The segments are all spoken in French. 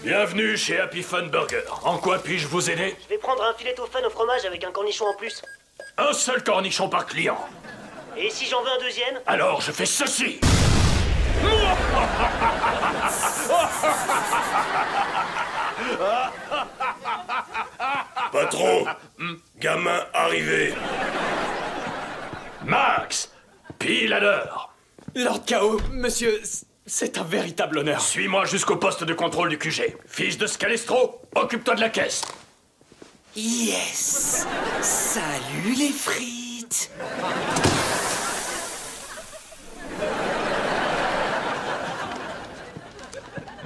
Bienvenue chez Happy Fun Burger. En quoi puis-je vous aider? Je vais prendre un filet au fun au fromage avec un cornichon en plus. Un seul cornichon par client. Et si j'en veux un deuxième? Alors je fais ceci. Patron, gamin arrivé. Max, pile à l'heure. Lord Chaos, monsieur, c'est un véritable honneur. Suis-moi jusqu'au poste de contrôle du QG. Fils de Scalestro, occupe-toi de la caisse. Yes! Salut les frites!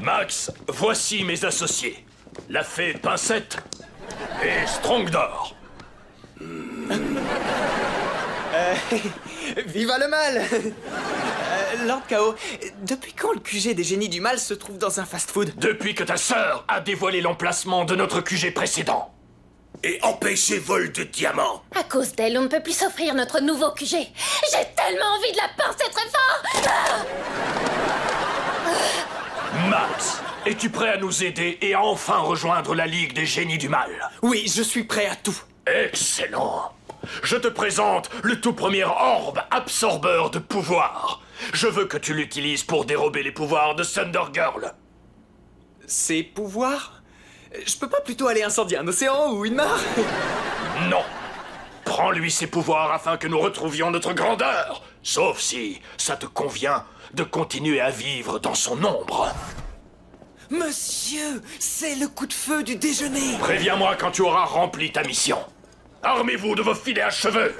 Max, voici mes associés. La fée Pincette et Strongdor. Viva le mal. Lord Chaos, depuis quand le QG des génies du mal se trouve dans un fast-food? Depuis que ta sœur a dévoilé l'emplacement de notre QG précédent. Et empêché vol de diamants. À cause d'elle, on ne peut plus s'offrir notre nouveau QG. J'ai tellement envie de la pincer très fort. Max, es-tu prêt à nous aider et à enfin rejoindre la Ligue des génies du mal? Oui, je suis prêt à tout. Excellent. Je te présente le tout premier orbe absorbeur de pouvoir. Je veux que tu l'utilises pour dérober les pouvoirs de Thunder Girl. Ses pouvoirs? Je peux pas plutôt aller incendier un océan ou une mare? Non. Prends-lui ses pouvoirs afin que nous retrouvions notre grandeur. Sauf si ça te convient de continuer à vivre dans son ombre. Monsieur, c'est le coup de feu du déjeuner! Préviens-moi quand tu auras rempli ta mission. Armez-vous de vos filets à cheveux.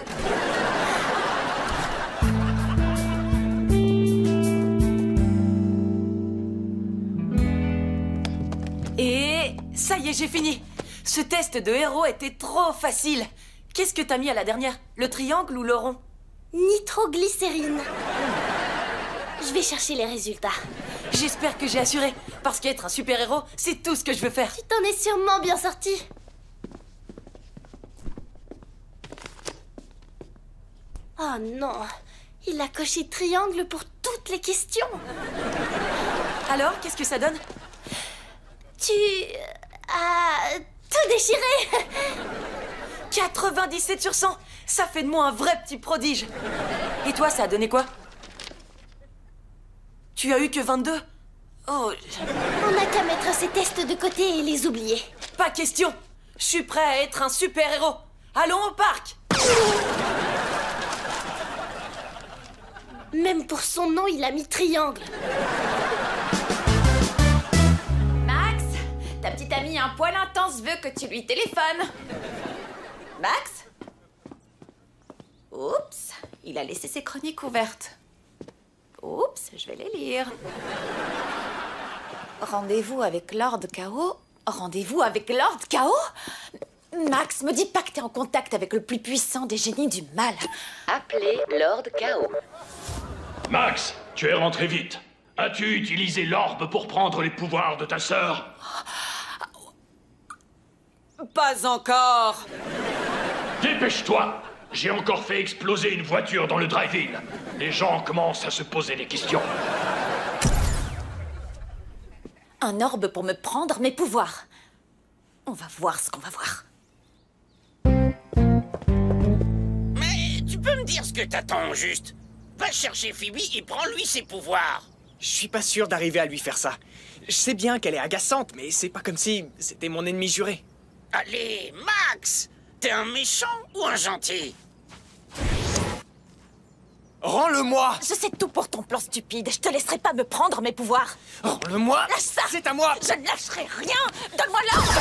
Et ça y est, j'ai fini. Ce test de héros était trop facile. Qu'est-ce que t'as mis à la dernière? Le triangle ou le rond? Nitroglycérine. Je vais chercher les résultats. J'espère que j'ai assuré, parce qu'être un super-héros, c'est tout ce que je veux faire. Tu t'en es sûrement bien sorti. Oh non, il a coché triangle pour toutes les questions. Alors, qu'est-ce que ça donne? Tu as tout déchiré. 97 sur 100. Ça fait de moi un vrai petit prodige. Et toi, ça a donné quoi? Tu as eu que 22? Oh... On n'a qu'à mettre ces tests de côté et les oublier. Pas question. Je suis prêt à être un super-héros. Allons au parc. Même pour son nom, il a mis triangle. Max, ta petite amie un poil intense veut que tu lui téléphones. Max? Oups, il a laissé ses chroniques ouvertes. Oups, je vais les lire. Rendez-vous avec Lord Chaos? Rendez-vous avec Lord Chaos? Max, me dis pas que t'es en contact avec le plus puissant des génies du mal. Appelez Lord Chaos. Max, tu es rentré vite. As-tu utilisé l'orbe pour prendre les pouvoirs de ta sœur? Pas encore. Dépêche-toi. J'ai encore fait exploser une voiture dans le drive-in. Les gens commencent à se poser des questions. Un orbe pour me prendre mes pouvoirs. On va voir ce qu'on va voir. Mais tu peux me dire ce que t'attends au juste? Va chercher Phoebe et prends-lui ses pouvoirs. Je suis pas sûr d'arriver à lui faire ça. Je sais bien qu'elle est agaçante, mais c'est pas comme si c'était mon ennemi juré. Allez, Max! T'es un méchant ou un gentil? Rends-le-moi! Je sais tout pour ton plan stupide. Je te laisserai pas me prendre mes pouvoirs. Rends-le-moi! Lâche ça! C'est à moi! Je ne lâcherai rien! Donne-moi l'orbe!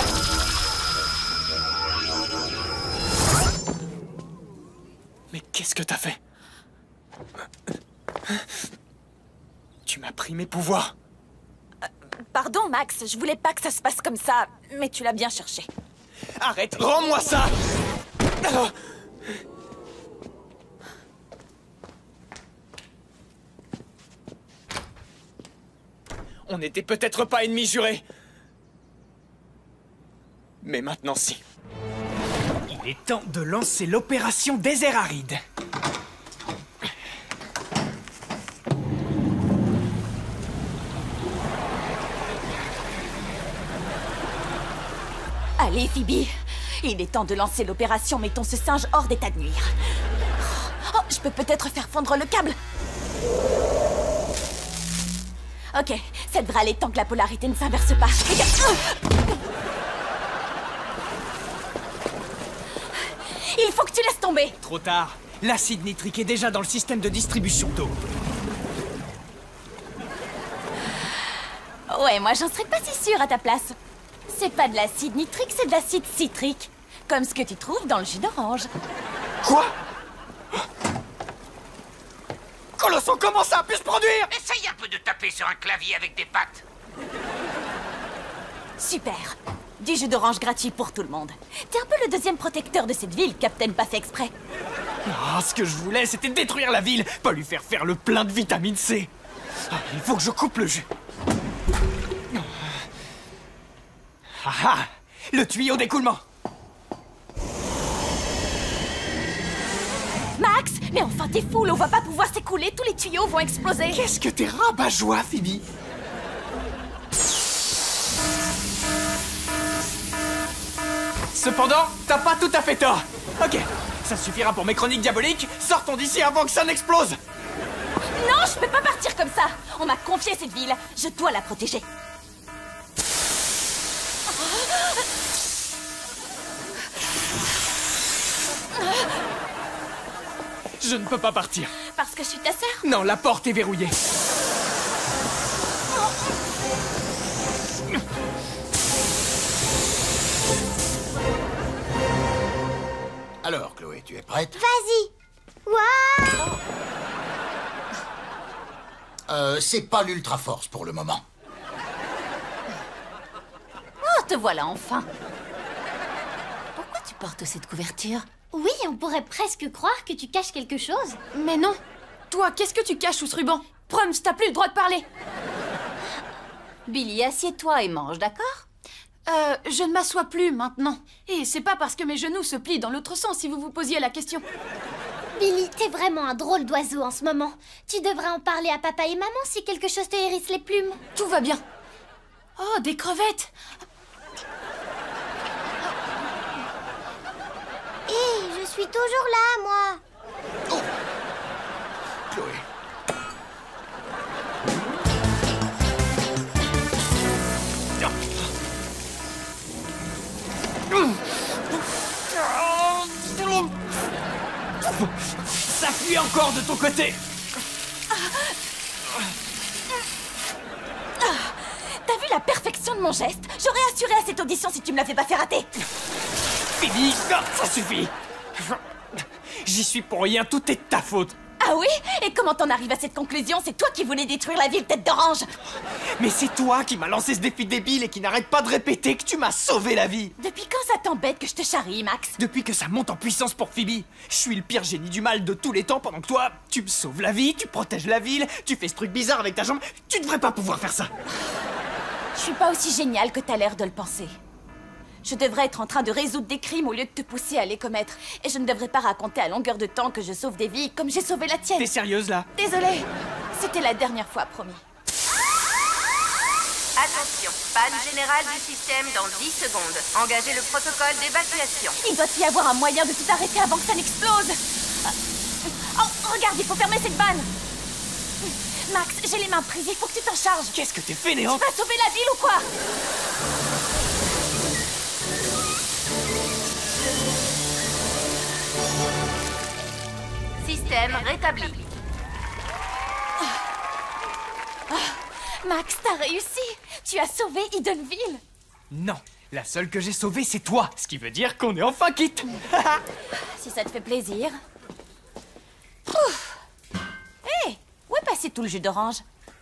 Mais qu'est-ce que t'as fait? Tu m'as pris mes pouvoirs. Pardon, Max. Je voulais pas que ça se passe comme ça, mais tu l'as bien cherché. Arrête! Rends-moi ça! Oh. On n'était peut-être pas ennemis jurés. Mais maintenant, si. Il est temps de lancer l'opération désert aride. Allez, Phoebe. Il est temps de lancer l'opération Mettons ce singe hors d'état de nuire. Oh, je peux peut-être faire fondre le câble. Ok, ça devrait aller tant que la polarité ne s'inverse pas. Il faut que tu laisses tomber. Trop tard. L'acide nitrique est déjà dans le système de distribution d'eau. Ouais, moi j'en serais pas si sûre à ta place. C'est pas de l'acide nitrique, c'est de l'acide citrique. Comme ce que tu trouves dans le jus d'orange. Quoi? Colosson, comment ça a pu se produire? Essaye un peu de taper sur un clavier avec des pattes. Super. Du jus d'orange gratuit pour tout le monde. T'es un peu le deuxième protecteur de cette ville, Captain pas fait exprès. Ah, ce que je voulais, c'était détruire la ville, pas lui faire faire le plein de vitamine C. Ah, il faut que je coupe le jus. Ah ah, le tuyau d'écoulement. Max, mais enfin t'es fou, l'eau va pas pouvoir s'écouler, tous les tuyaux vont exploser. Qu'est-ce que t'es rabat-joie, Phoebe? Cependant, t'as pas tout à fait tort. Ok, ça suffira pour mes chroniques diaboliques. Sortons d'ici avant que ça n'explose. Non, je peux pas partir comme ça. On m'a confié cette ville, je dois la protéger. Je ne peux pas partir. Parce que je suis ta sœur? Non, la porte est verrouillée. Alors, Chloé, tu es prête? Vas-y. Waouh! C'est pas l'Ultra Force pour le moment. Oh, te voilà enfin. Pourquoi tu portes cette couverture? Oui, on pourrait presque croire que tu caches quelque chose. Mais non. Toi, qu'est-ce que tu caches sous ce ruban? Prums, t'as plus le droit de parler. Billy, assieds-toi et mange, d'accord? Je ne m'assois plus maintenant. Et c'est pas parce que mes genoux se plient dans l'autre sens si vous vous posiez la question. Billy, t'es vraiment un drôle d'oiseau en ce moment. Tu devrais en parler à papa et maman si quelque chose te hérisse les plumes. Tout va bien. Oh, des crevettes. Hé, je suis toujours là, moi. Oh. Chloé. Ça fuit encore de ton côté. T'as vu la perfection de mon geste? J'aurais assuré à cette audition si tu me l'avais pas fait rater. Phoebe, ça suffit. J'y suis pour rien, tout est de ta faute. Ah oui? Et comment t'en arrives à cette conclusion? C'est toi qui voulais détruire la ville tête d'orange. Mais c'est toi qui m'as lancé ce défi débile et qui n'arrête pas de répéter que tu m'as sauvé la vie. Depuis quand ça t'embête que je te charrie, Max? Depuis que ça monte en puissance pour Phoebe. Je suis le pire génie du mal de tous les temps pendant que toi, tu me sauves la vie, tu protèges la ville, tu fais ce truc bizarre avec ta jambe. Tu devrais pas pouvoir faire ça. Je suis pas aussi génial que t'as l'air de le penser. Je devrais être en train de résoudre des crimes au lieu de te pousser à les commettre. Et je ne devrais pas raconter à longueur de temps que je sauve des vies comme j'ai sauvé la tienne. T'es sérieuse là? Désolée. C'était la dernière fois, promis. Attention, panne générale du système dans 10 secondes. Engagez le protocole d'évacuation. Il doit y avoir un moyen de tout arrêter avant que ça n'explose. Oh, regarde, il faut fermer cette vanne. Max, j'ai les mains prises, il faut que tu t'en charges. Qu'est-ce que t'es fainéante? Tu vas sauver la ville ou quoi? Système rétabli. Max, t'as réussi. Tu as sauvé Edenville. Non, la seule que j'ai sauvée, c'est toi. Ce qui veut dire qu'on est enfin quitte. Si ça te fait plaisir. Hé, où est passé tout le jus d'orange?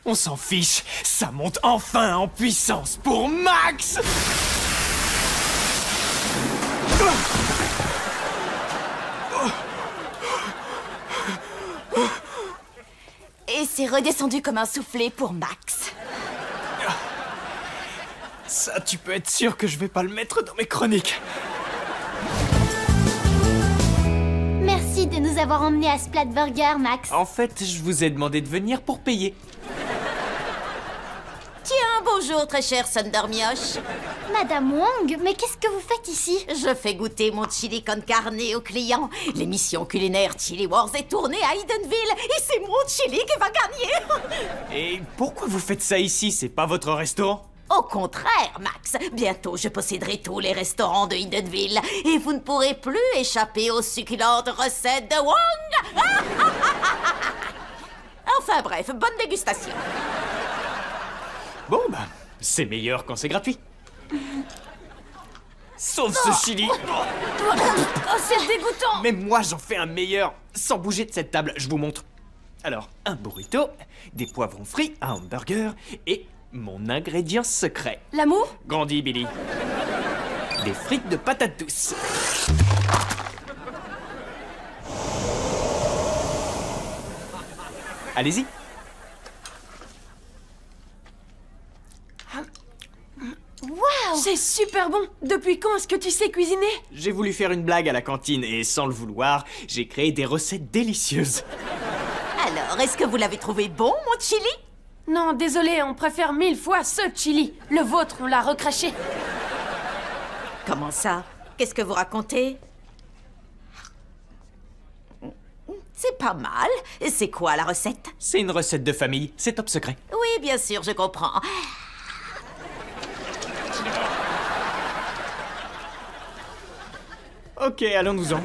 On s'en fiche. Ça monte enfin en puissance pour Max. Et c'est redescendu comme un soufflet pour Max. Ça, tu peux être sûr que je vais pas le mettre dans mes chroniques. Merci de nous avoir emmenés à Splatburger, Max. En fait, je vous ai demandé de venir pour payer. Tu as un beau Bonjour, très chère Thunder Mioche. Madame Wong, mais qu'est-ce que vous faites ici? Je fais goûter mon chili con carne aux clients. L'émission culinaire Chili Wars est tournée à Edenville et c'est mon chili qui va gagner. Et pourquoi vous faites ça ici? C'est pas votre restaurant? Au contraire, Max. Bientôt, je posséderai tous les restaurants de Edenville et vous ne pourrez plus échapper aux succulentes recettes de Wong. Enfin bref, bonne dégustation. Bon, bah, c'est meilleur quand c'est gratuit. Sauf ce chili. Oh, c'est dégoûtant. Mais moi, j'en fais un meilleur. Sans bouger de cette table, je vous montre. Alors, un burrito, des poivrons frits, un hamburger et mon ingrédient secret. L'amour? Grandi, Billy. Des frites de patates douces. Allez-y. Waouh! C'est super bon! Depuis quand est-ce que tu sais cuisiner? J'ai voulu faire une blague à la cantine et sans le vouloir, j'ai créé des recettes délicieuses. Alors, est-ce que vous l'avez trouvé bon, mon chili? Non, désolé, on préfère 1000 fois ce chili. Le vôtre, on l'a recraché. Comment ça? Qu'est-ce que vous racontez? C'est pas mal. C'est quoi la recette? C'est une recette de famille, c'est top secret. Oui, bien sûr, je comprends. Ok, allons-nous-en.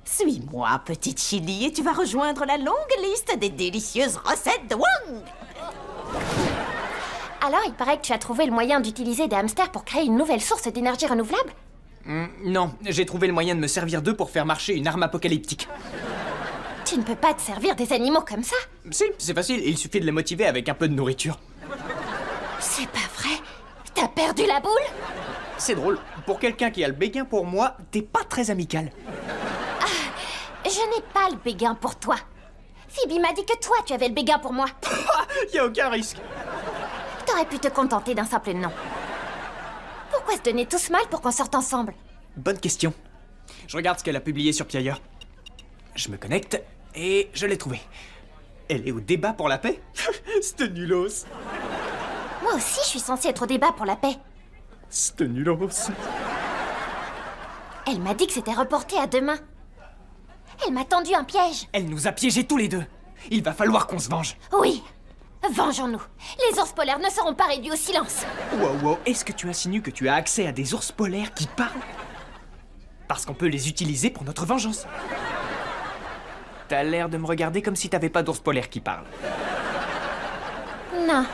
Suis-moi, petite chili, et tu vas rejoindre la longue liste des délicieuses recettes de Wong. Alors, il paraît que tu as trouvé le moyen d'utiliser des hamsters pour créer une nouvelle source d'énergie renouvelable? Non, j'ai trouvé le moyen de me servir d'eux pour faire marcher une arme apocalyptique. Tu ne peux pas te servir des animaux comme ça? Si, c'est facile, il suffit de les motiver avec un peu de nourriture. C'est pas vrai? T'as perdu la boule? C'est drôle, pour quelqu'un qui a le béguin pour moi, t'es pas très amical. Je n'ai pas le béguin pour toi. Phoebe m'a dit que toi, tu avais le béguin pour moi. Y a aucun risque. T'aurais pu te contenter d'un simple nom. Pourquoi se donner tous mal pour qu'on sorte ensemble? Bonne question. Je regarde ce qu'elle a publié sur Piailleur. Je me connecte et je l'ai trouvée. Elle est au débat pour la paix? C'est nulos. Moi aussi, je suis censée être au débat pour la paix. C'est nulos. Elle m'a dit que c'était reporté à demain. Elle m'a tendu un piège. Elle nous a piégés tous les deux. Il va falloir qu'on se venge. Oui. Vengeons-nous. Les ours polaires ne seront pas réduits au silence. Wow, est-ce que tu insinues que tu as accès à des ours polaires qui parlent? Parce qu'on peut les utiliser pour notre vengeance. T'as l'air de me regarder comme si t'avais pas d'ours polaire qui parle. Non.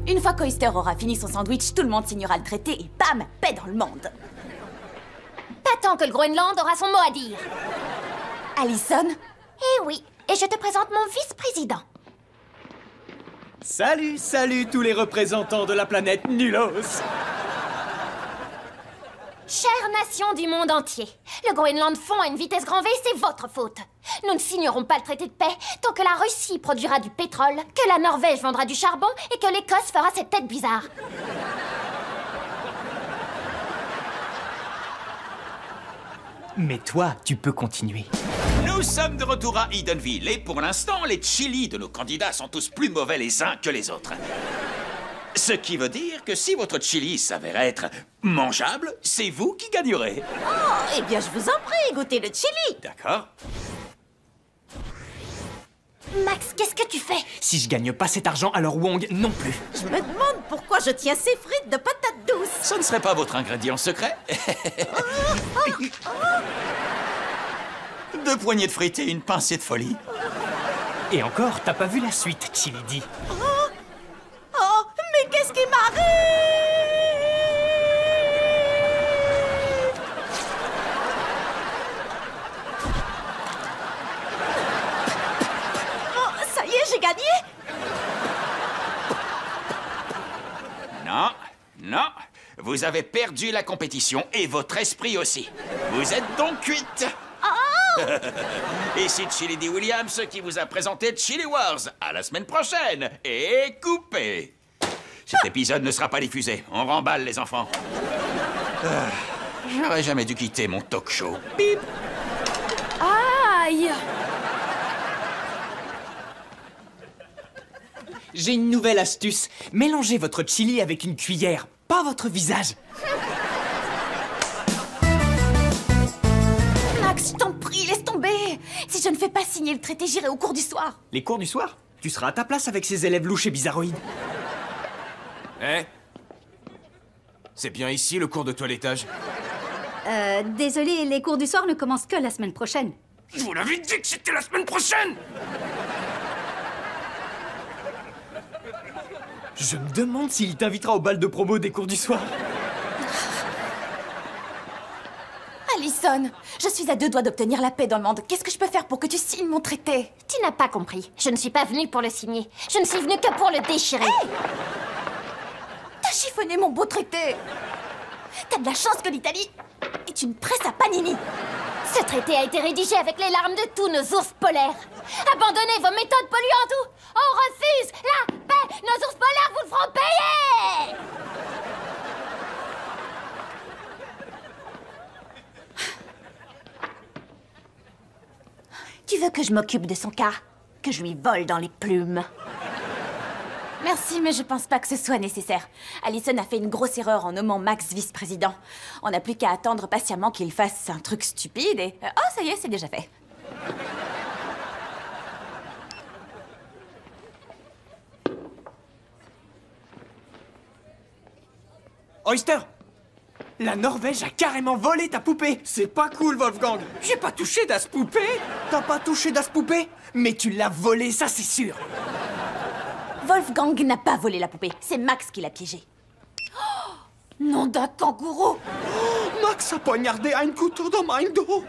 Une fois qu'Oyster aura fini son sandwich, tout le monde signera le traité et bam, paix dans le monde. Pas tant que le Groenland aura son mot à dire. Allison? Eh oui, et je te présente mon vice-président. Salut tous les représentants de la planète Nulos. Chère nation du monde entier, le Groenland fond à une vitesse grand V, c'est votre faute. Nous ne signerons pas le traité de paix tant que la Russie produira du pétrole, que la Norvège vendra du charbon et que l'Écosse fera cette tête bizarre. Mais toi, tu peux continuer. Nous sommes de retour à Edenville et pour l'instant, les chilis de nos candidats sont tous plus mauvais les uns que les autres. Ce qui veut dire que si votre chili s'avère être mangeable, c'est vous qui gagnerez. Oh, eh bien, je vous en prie, goûtez le chili. D'accord. Max, qu'est-ce que tu fais? Si je gagne pas cet argent, alors Wong non plus. Je me demande pourquoi je tiens ces frites de patates douces. Ce ne serait pas votre ingrédient secret? 2 poignées de frites et une pincée de folie. Et encore, t'as pas vu la suite, Chilidi. Oh, mais qu'est-ce qui m'arrive? Oh, ça y est, j'ai gagné? Non. Vous avez perdu la compétition et votre esprit aussi. Vous êtes donc cuite. Ici Chili D. Williams qui vous a présenté Chili Wars. À la semaine prochaine. Et coupé. Cet épisode ne sera pas diffusé. On remballe les enfants. J'aurais jamais dû quitter mon talk show. Bip! Aïe! J'ai une nouvelle astuce. Mélangez votre chili avec une cuillère, pas votre visage. Max, je t'en prie, laisse tomber. Si je ne fais pas signer le traité, j'irai au cours du soir. Les cours du soir? Tu seras à ta place avec ces élèves louches et bizarroïdes. Eh? C'est bien ici le cours de toilettage? Désolé, les cours du soir ne commencent que la semaine prochaine. Je vous l'avais dit que c'était la semaine prochaine! Je me demande s'il t'invitera au bal de promo des cours du soir. Allison, je suis à 2 doigts d'obtenir la paix dans le monde. Qu'est-ce que je peux faire pour que tu signes mon traité? Tu n'as pas compris. Je ne suis pas venue pour le signer. Je ne suis venue que pour le déchirer. Hey! T'as chiffonné mon beau traité. T'as de la chance que l'Italie est une presse à panini. Ce traité a été rédigé avec les larmes de tous nos ours polaires. Abandonnez vos méthodes polluantes ou on refuse la paix. Nos ours polaires vous le feront payer. Tu veux que je m'occupe de son cas? Que je lui vole dans les plumes? Merci, mais je pense pas que ce soit nécessaire. Allison a fait une grosse erreur en nommant Max vice-président. On n'a plus qu'à attendre patiemment qu'il fasse un truc stupide et... oh, ça y est, c'est déjà fait. Oyster! La Norvège a carrément volé ta poupée! C'est pas cool, Wolfgang! J'ai pas touché d'as poupée! T'as pas touché d'as poupée? Mais tu l'as volée, ça c'est sûr! Wolfgang n'a pas volé la poupée, c'est Max qui l'a piégée. Oh, nom d'un kangourou! Oh, Max a poignardé un couteau dans mon dos!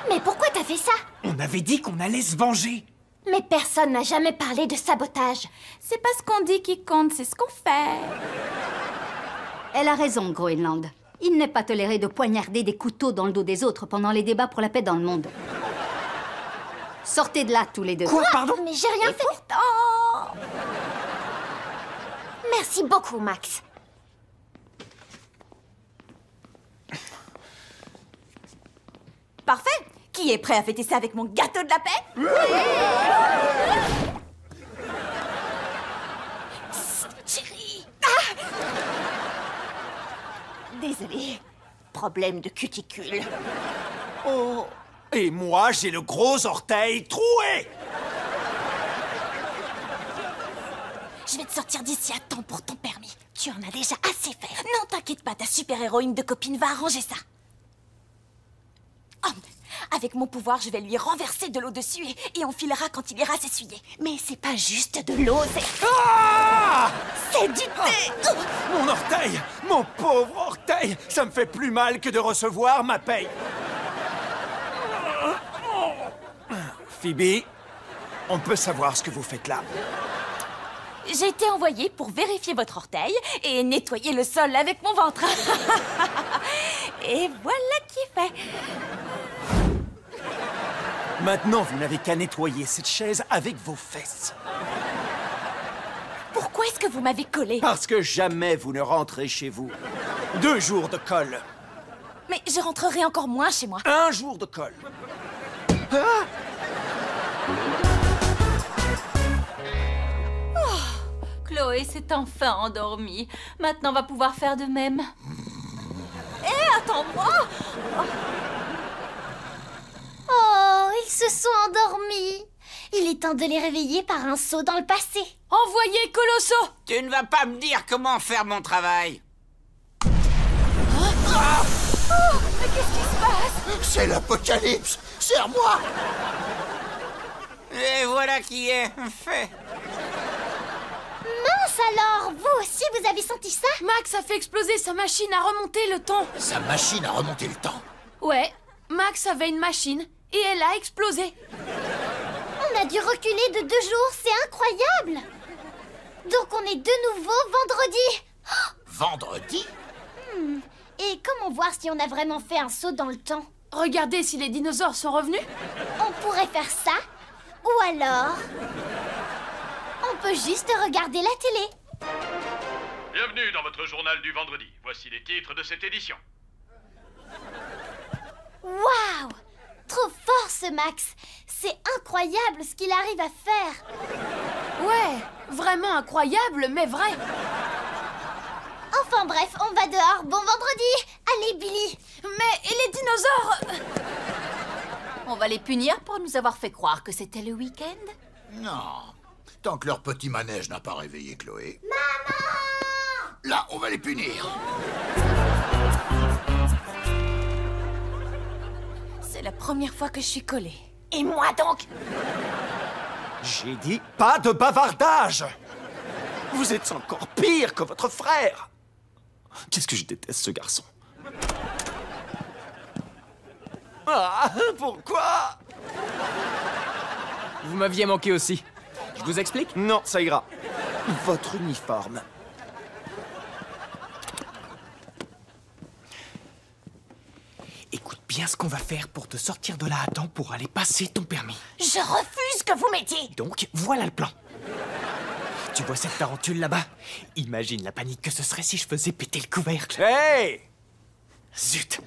Mais pourquoi t'as fait ça? On avait dit qu'on allait se venger! Mais personne n'a jamais parlé de sabotage. C'est pas ce qu'on dit qui compte, c'est ce qu'on fait. Elle a raison, Groenland. Il n'est pas toléré de poignarder des couteaux dans le dos des autres pendant les débats pour la paix dans le monde. Sortez de là, tous les deux. Quoi, pardon? Mais j'ai rien fait. Pourtant... Merci beaucoup, Max. Parfait. Qui est prêt à fêter ça avec mon gâteau de la paix? Psst, chérie. Ah! Désolée. Problème de cuticule. Oh, et moi, j'ai le gros orteil troué. Je vais te sortir d'ici à temps pour ton permis. Tu en as déjà assez fait. Non, t'inquiète pas, ta super-héroïne de copine va arranger ça. Oh, avec mon pouvoir, je vais lui renverser de l'eau dessus et on filera quand il ira s'essuyer. Mais c'est pas juste de l'eau, c'est... Ah! C'est du thé! Mon orteil! Mon pauvre orteil! Ça me fait plus mal que de recevoir ma paye. Phoebe, on peut savoir ce que vous faites là? J'ai été envoyée pour vérifier votre orteil et nettoyer le sol avec mon ventre. Et voilà qui est fait. Maintenant, vous n'avez qu'à nettoyer cette chaise avec vos fesses. Pourquoi est-ce que vous m'avez collé? Parce que jamais vous ne rentrez chez vous. 2 jours de colle. Mais je rentrerai encore moins chez moi. 1 jour de colle. Ah! Chloé s'est enfin endormie. Maintenant, on va pouvoir faire de même. Hé, attends-moi! Oh, ils se sont endormis. Il est temps de les réveiller par un saut dans le passé. Envoyez Colosso! Tu ne vas pas me dire comment faire mon travail. Oh, mais qu'est-ce qui se passe? C'est l'apocalypse! Serre-moi! Et voilà qui est fait. Mince alors, vous aussi vous avez senti ça? Max a fait exploser sa machine à remonter le temps. Sa machine a remonté le temps. Ouais, Max avait une machine et elle a explosé. On a dû reculer de 2 jours, c'est incroyable. Donc on est de nouveau vendredi. Vendredi? Et comment voir si on a vraiment fait un saut dans le temps? Regardez si les dinosaures sont revenus. On pourrait faire ça, ou alors... on peut juste regarder la télé. Bienvenue dans votre journal du vendredi. Voici les titres de cette édition. ce Max. C'est incroyable ce qu'il arrive à faire. Ouais, vraiment incroyable, mais vrai. Enfin bref, on va dehors. Bon vendredi. Allez, Billy. Mais et les dinosaures? On va les punir pour nous avoir fait croire que c'était le week-end? Non. Tant que leur petit manège n'a pas réveillé Chloé. Maman! Là, on va les punir. C'est la première fois que je suis collée. Et moi donc? J'ai dit pas de bavardage. Vous êtes encore pire que votre frère. Qu'est-ce que je déteste ce garçon. Ah, pourquoi? Vous m'aviez manqué aussi. Je vous explique? Non, ça ira. Votre uniforme. Écoute bien ce qu'on va faire pour te sortir de là à temps pour aller passer ton permis. Je refuse que vous m'aidiez. Donc, voilà le plan. Tu vois cette tarentule là-bas? Imagine la panique que ce serait si je faisais péter le couvercle. Hey! Zut!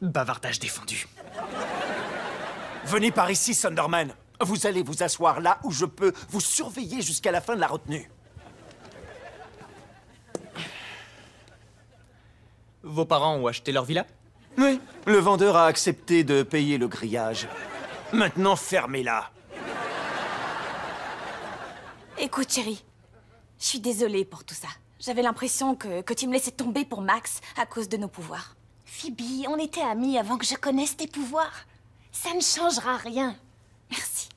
Bavardage défendu. Venez par ici, Sunderman. Vous allez vous asseoir là où je peux vous surveiller jusqu'à la fin de la retenue. Vos parents ont acheté leur villa? Oui, le vendeur a accepté de payer le grillage. Maintenant, fermez-la. Écoute, chérie, je suis désolée pour tout ça. J'avais l'impression que tu me laissais tomber pour Max à cause de nos pouvoirs. Phoebe, on était amis avant que je connaisse tes pouvoirs. Ça ne changera rien. Merci.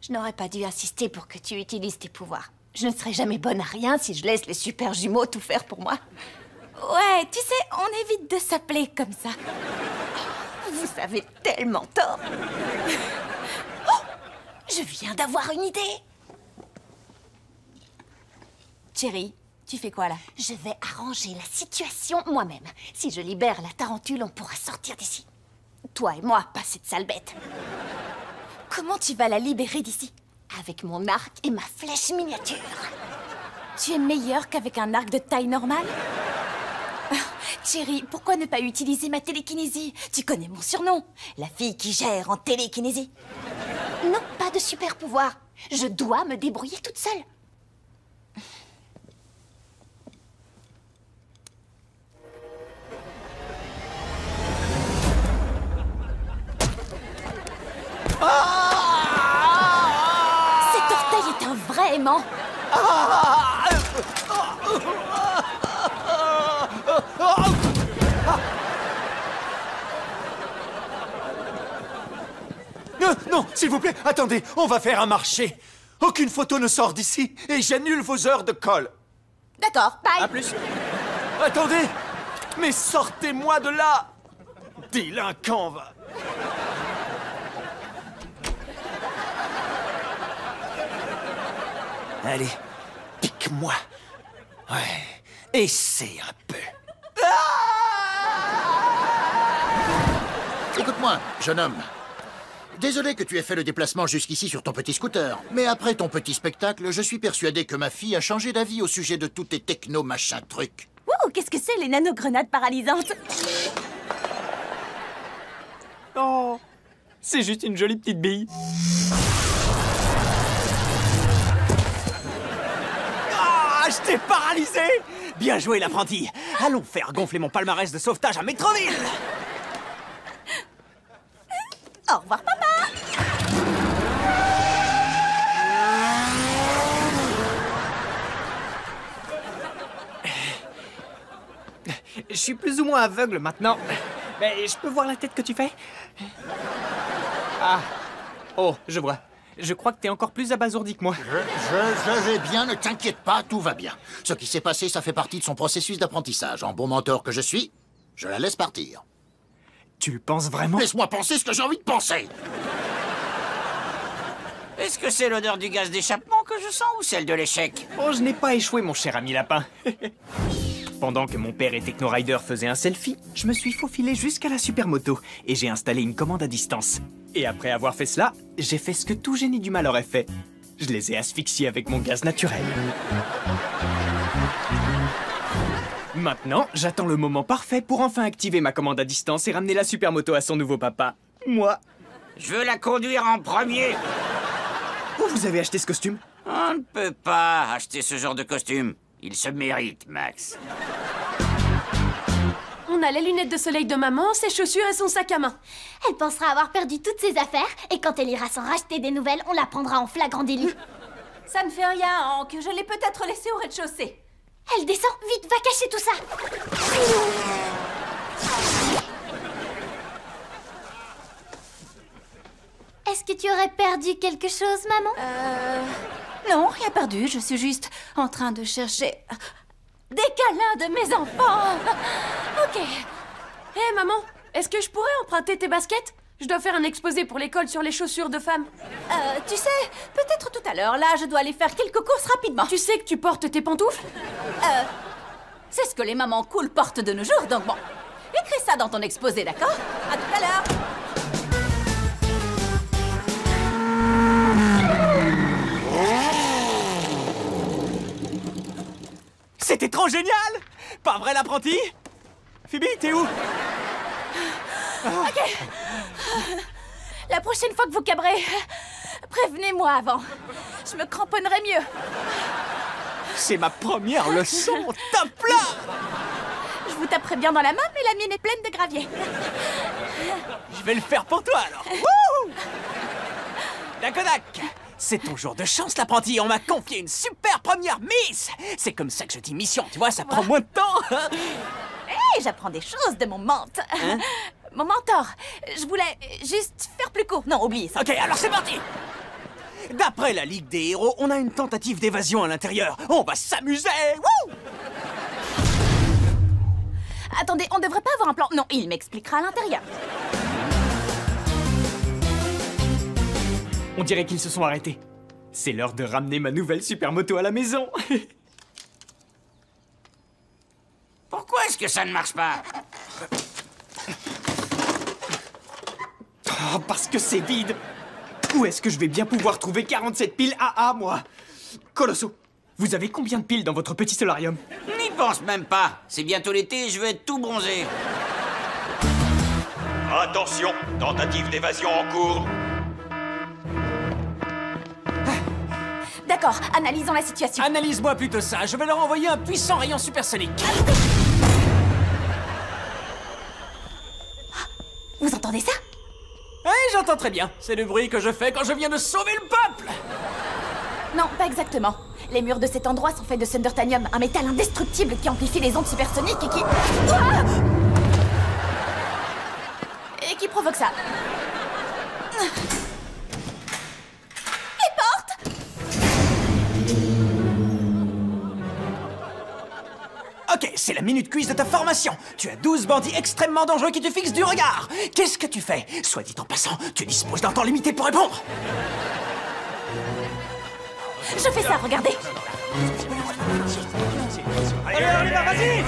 Je n'aurais pas dû insister pour que tu utilises tes pouvoirs. Je ne serai jamais bonne à rien si je laisse les super jumeaux tout faire pour moi. Ouais, tu sais, on évite de s'appeler comme ça. Vous avez tellement tort. Oh, je viens d'avoir une idée. Chérie, tu fais quoi là? Je vais arranger la situation moi-même. Si je libère la tarentule, on pourra sortir d'ici. Toi et moi, pas cette sale bête. Comment tu vas la libérer d'ici? Avec mon arc et ma flèche miniature. Tu es meilleure qu'avec un arc de taille normale? Chérie, pourquoi ne pas utiliser ma télékinésie? Tu connais mon surnom, la fille qui gère en télékinésie. Non, pas de super pouvoir. Je dois me débrouiller toute seule. Cet orteil est un vrai aimant. Non, s'il vous plaît, attendez, on va faire un marché. Aucune photo ne sort d'ici et j'annule vos heures de colle. D'accord, bye. À plus. Attendez, mais sortez-moi de là. Délinquant, va. Allez, pique-moi. Ouais, essaie un peu. Écoute-moi, jeune homme. Désolé que tu aies fait le déplacement jusqu'ici sur ton petit scooter, mais après ton petit spectacle, je suis persuadé que ma fille a changé d'avis au sujet de tous tes techno-machin-trucs. Ouh, qu'est-ce que c'est les nanogrenades paralysantes? Oh, c'est juste une jolie petite bille. Ah, je t'ai paralysé. Bien joué, l'apprenti. Allons faire gonfler mon palmarès de sauvetage à Métroville. Au revoir, papa. Je suis plus ou moins aveugle maintenant. Mais je peux voir la tête que tu fais? Ah. Oh, je vois. Je crois que t'es encore plus abasourdi que moi. Je vais bien, ne t'inquiète pas, tout va bien. Ce qui s'est passé, ça fait partie de son processus d'apprentissage. En bon mentor que je suis, je la laisse partir. Tu le penses vraiment? Laisse-moi penser ce que j'ai envie de penser. Est-ce que c'est l'odeur du gaz d'échappement que je sens ou celle de l'échec? Oh, je n'ai pas échoué, mon cher ami lapin. Pendant que mon père et Techno Rider faisaient un selfie, je me suis faufilé jusqu'à la supermoto et j'ai installé une commande à distance. Et après avoir fait cela, j'ai fait ce que tout génie du mal aurait fait. Je les ai asphyxiés avec mon gaz naturel. Maintenant, j'attends le moment parfait pour enfin activer ma commande à distance et ramener la supermoto à son nouveau papa. Moi. Je veux la conduire en premier. Où vous avez acheté ce costume? On ne peut pas acheter ce genre de costume. Il se mérite, Max. On a les lunettes de soleil de maman, ses chaussures et son sac à main. Elle pensera avoir perdu toutes ses affaires, et quand elle ira s'en racheter des nouvelles, on la prendra en flagrant délit. Ça ne fait rien, Hank. Je l'ai peut-être laissé au rez-de-chaussée. Elle descend, vite, va cacher tout ça. Est-ce que tu aurais perdu quelque chose, maman? Non, rien perdu. Je suis juste en train de chercher des câlins de mes enfants. Ok. Hé, maman, est-ce que je pourrais emprunter tes baskets? Je dois faire un exposé pour l'école sur les chaussures de femmes. Tu sais, peut-être tout à l'heure. Là, je dois aller faire quelques courses rapidement. Tu sais que tu portes tes pantoufles? C'est ce que les mamans cool portent de nos jours, donc bon. Écris ça dans ton exposé, d'accord? À tout à l'heure. C'était trop génial! Pas vrai, l'apprenti? Phoebe, t'es où? Ok. La prochaine fois que vous cabrez, prévenez-moi avant. Je me cramponnerai mieux. C'est ma première leçon! Top là! Je vous taperai bien dans la main, mais la mienne est pleine de gravier. Je vais le faire pour toi, alors! Wouhou! La Kodak! C'est ton jour de chance, l'apprenti. On m'a confié une super première miss. C'est comme ça que je dis mission, tu vois, ça prend moins de temps. Hé, j'apprends des choses de mon mentor. Hein? Mon mentor. Je voulais juste faire plus court. Non, oublie ça. Ok, alors c'est parti. D'après la Ligue des Héros, on a une tentative d'évasion à l'intérieur. On va s'amuser. Wouh! Attendez, on devrait pas avoir un plan. Non, il m'expliquera à l'intérieur. On dirait qu'ils se sont arrêtés. C'est l'heure de ramener ma nouvelle supermoto à la maison. Pourquoi est-ce que ça ne marche pas? Oh, parce que c'est vide. Où est-ce que je vais bien pouvoir trouver 47 piles AA, moi? Colosso, vous avez combien de piles dans votre petit solarium? N'y pense même pas. C'est bientôt l'été et je veux être tout bronzé. Attention, tentative d'évasion en cours. D'accord, analysons la situation. Analyse-moi plutôt ça. Je vais leur envoyer un puissant rayon supersonique. Vous entendez ça? Oui, j'entends très bien. C'est le bruit que je fais quand je viens de sauver le peuple. Non, pas exactement. Les murs de cet endroit sont faits de Sundertanium, un métal indestructible qui amplifie les ondes supersoniques et qui... Ouah! Et qui provoque ça. Les portes! Ok, c'est la minute quiz de ta formation. Tu as 12 bandits extrêmement dangereux qui te fixent du regard. Qu'est-ce que tu fais? Soit dit en passant, tu disposes d'un temps limité pour répondre. Je fais ça, regardez. Allez, on y va, vas-y!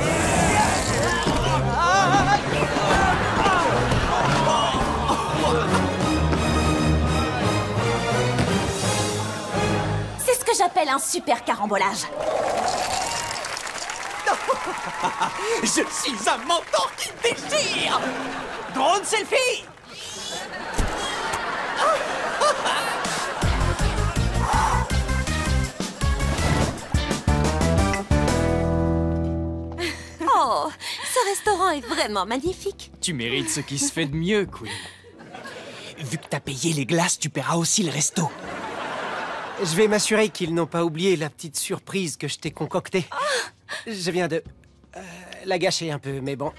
C'est ce que j'appelle un super carambolage. Je suis un mentor qui déchire! Drone selfie! Oh, ce restaurant est vraiment magnifique. Tu mérites ce qui se fait de mieux, Queen. Vu que t'as payé les glaces, tu paieras aussi le resto. Je vais m'assurer qu'ils n'ont pas oublié la petite surprise que je t'ai concoctée. Je viens de... la gâcher un peu, mais bon.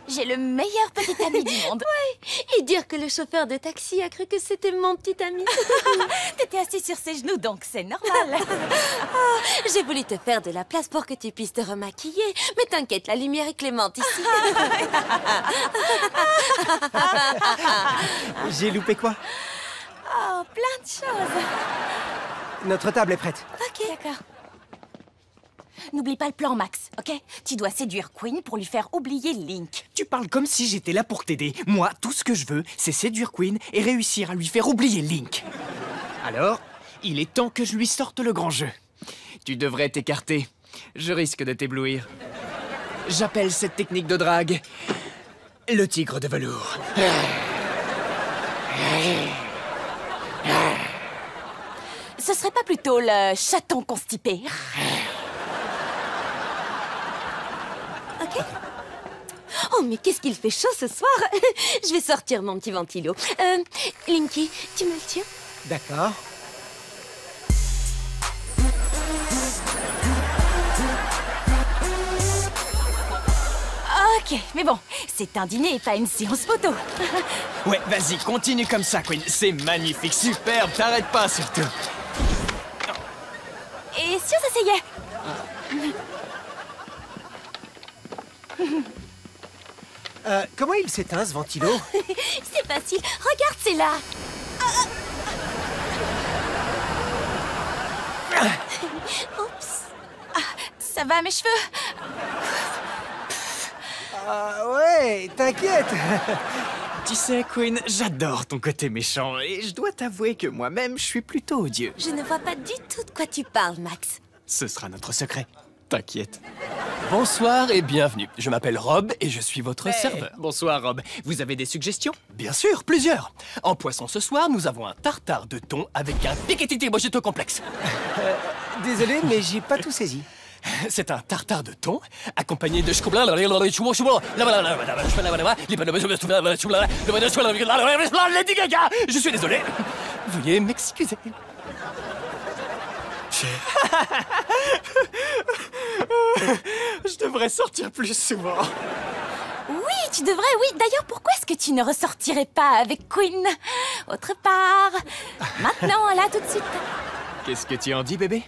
J'ai le meilleur petit ami du monde. Oui, et dire que le chauffeur de taxi a cru que c'était mon petit ami. T'étais assis sur ses genoux, donc c'est normal. Oh, j'ai voulu te faire de la place pour que tu puisses te remaquiller. Mais t'inquiète, la lumière est clémente ici. J'ai loupé quoi? Oh, plein de choses. Notre table est prête. Ok, d'accord. N'oublie pas le plan, Max, ok? Tu dois séduire Queen pour lui faire oublier Link. Tu parles comme si j'étais là pour t'aider. Moi, tout ce que je veux, c'est séduire Queen et réussir à lui faire oublier Link. Alors, il est temps que je lui sorte le grand jeu. Tu devrais t'écarter. Je risque de t'éblouir. J'appelle cette technique de drague le tigre de velours. Ce serait pas plutôt le chaton constipé? Ok. Oh, mais qu'est-ce qu'il fait chaud ce soir. Je vais sortir mon petit ventilo. Linky, tu me le tiens? D'accord. Ok, mais bon, c'est un dîner et pas une séance photo. Ouais, vas-y, continue comme ça, Queen. C'est magnifique, superbe, t'arrêtes pas surtout. Et si on s'asseyait? Comment il s'éteint, ce ventilo? C'est facile. Regarde, c'est là. Oups. Ah, ça va, mes cheveux? Ouais, t'inquiète. Tu sais, Queen, j'adore ton côté méchant et je dois t'avouer que moi-même, je suis plutôt odieux. Je ne vois pas du tout de quoi tu parles, Max. Ce sera notre secret. T'inquiète. Bonsoir et bienvenue. Je m'appelle Rob et je suis votre serveur. Bonsoir, Rob. Vous avez des suggestions? Bien sûr, plusieurs. En poisson ce soir, nous avons un tartare de thon avec un piquetiti mojito complexe. Désolé, mais j'ai pas tout saisi. C'est un tartare de thon accompagné de... Lady Gaga. Je suis désolé. Veuillez m'excuser. Je devrais sortir plus souvent. Oui, tu devrais, oui. D'ailleurs, pourquoi est-ce que tu ne ressortirais pas avec Queen? Autre part. Maintenant, là, tout de suite. Qu'est-ce que tu en dis, bébé?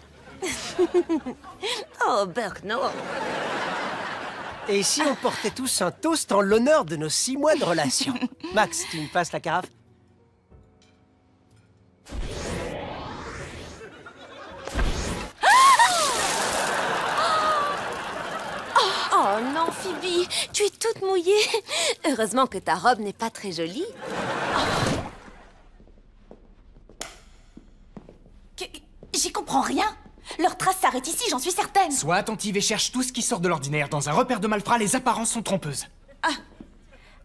Oh, Burke, non. Et si on portait tous un toast en l'honneur de nos 6 mois de relation? Max, tu me passes la carafe? Oh non, Phoebe, tu es toute mouillée. Heureusement que ta robe n'est pas très jolie. J'y comprends rien. Leur trace s'arrête ici, j'en suis certaine. Sois attentive et cherche tout ce qui sort de l'ordinaire. Dans un repère de malfrats, les apparences sont trompeuses. Ah.